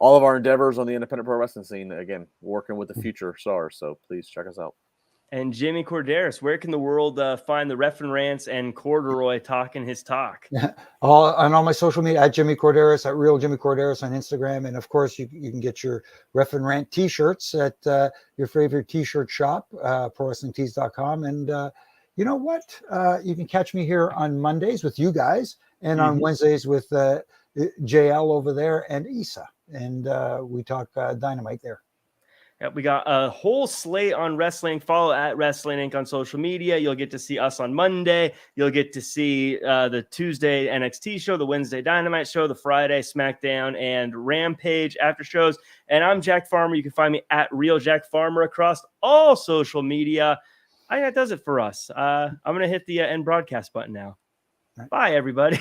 of our endeavors on the independent pro wrestling scene. Again, working with the future stars. So please check us out. And Jimmy Korderas, where can the world find the Ref and Rants and Corduroy talking his talk? On all my social media, at Jimmy Korderas, at Real Jimmy Korderas on Instagram. And of course, you can get your Ref and Rant t-shirts at your favorite t-shirt shop, ProWrestlingTees.com. And you know what? You can catch me here on Mondays with you guys and on Wednesdays with JL over there and Issa. And we talk Dynamite there. Yep, we got a whole slate on wrestling. Follow at Wrestling Inc. on social media. You'll get to see us on Monday. You'll get to see the Tuesday NXT show, the Wednesday Dynamite show, the Friday SmackDown and Rampage after shows. And I'm Jack Farmer. You can find me at Real Jack Farmer across all social media. I think that does it for us. I'm going to hit the end broadcast button now. Bye, everybody.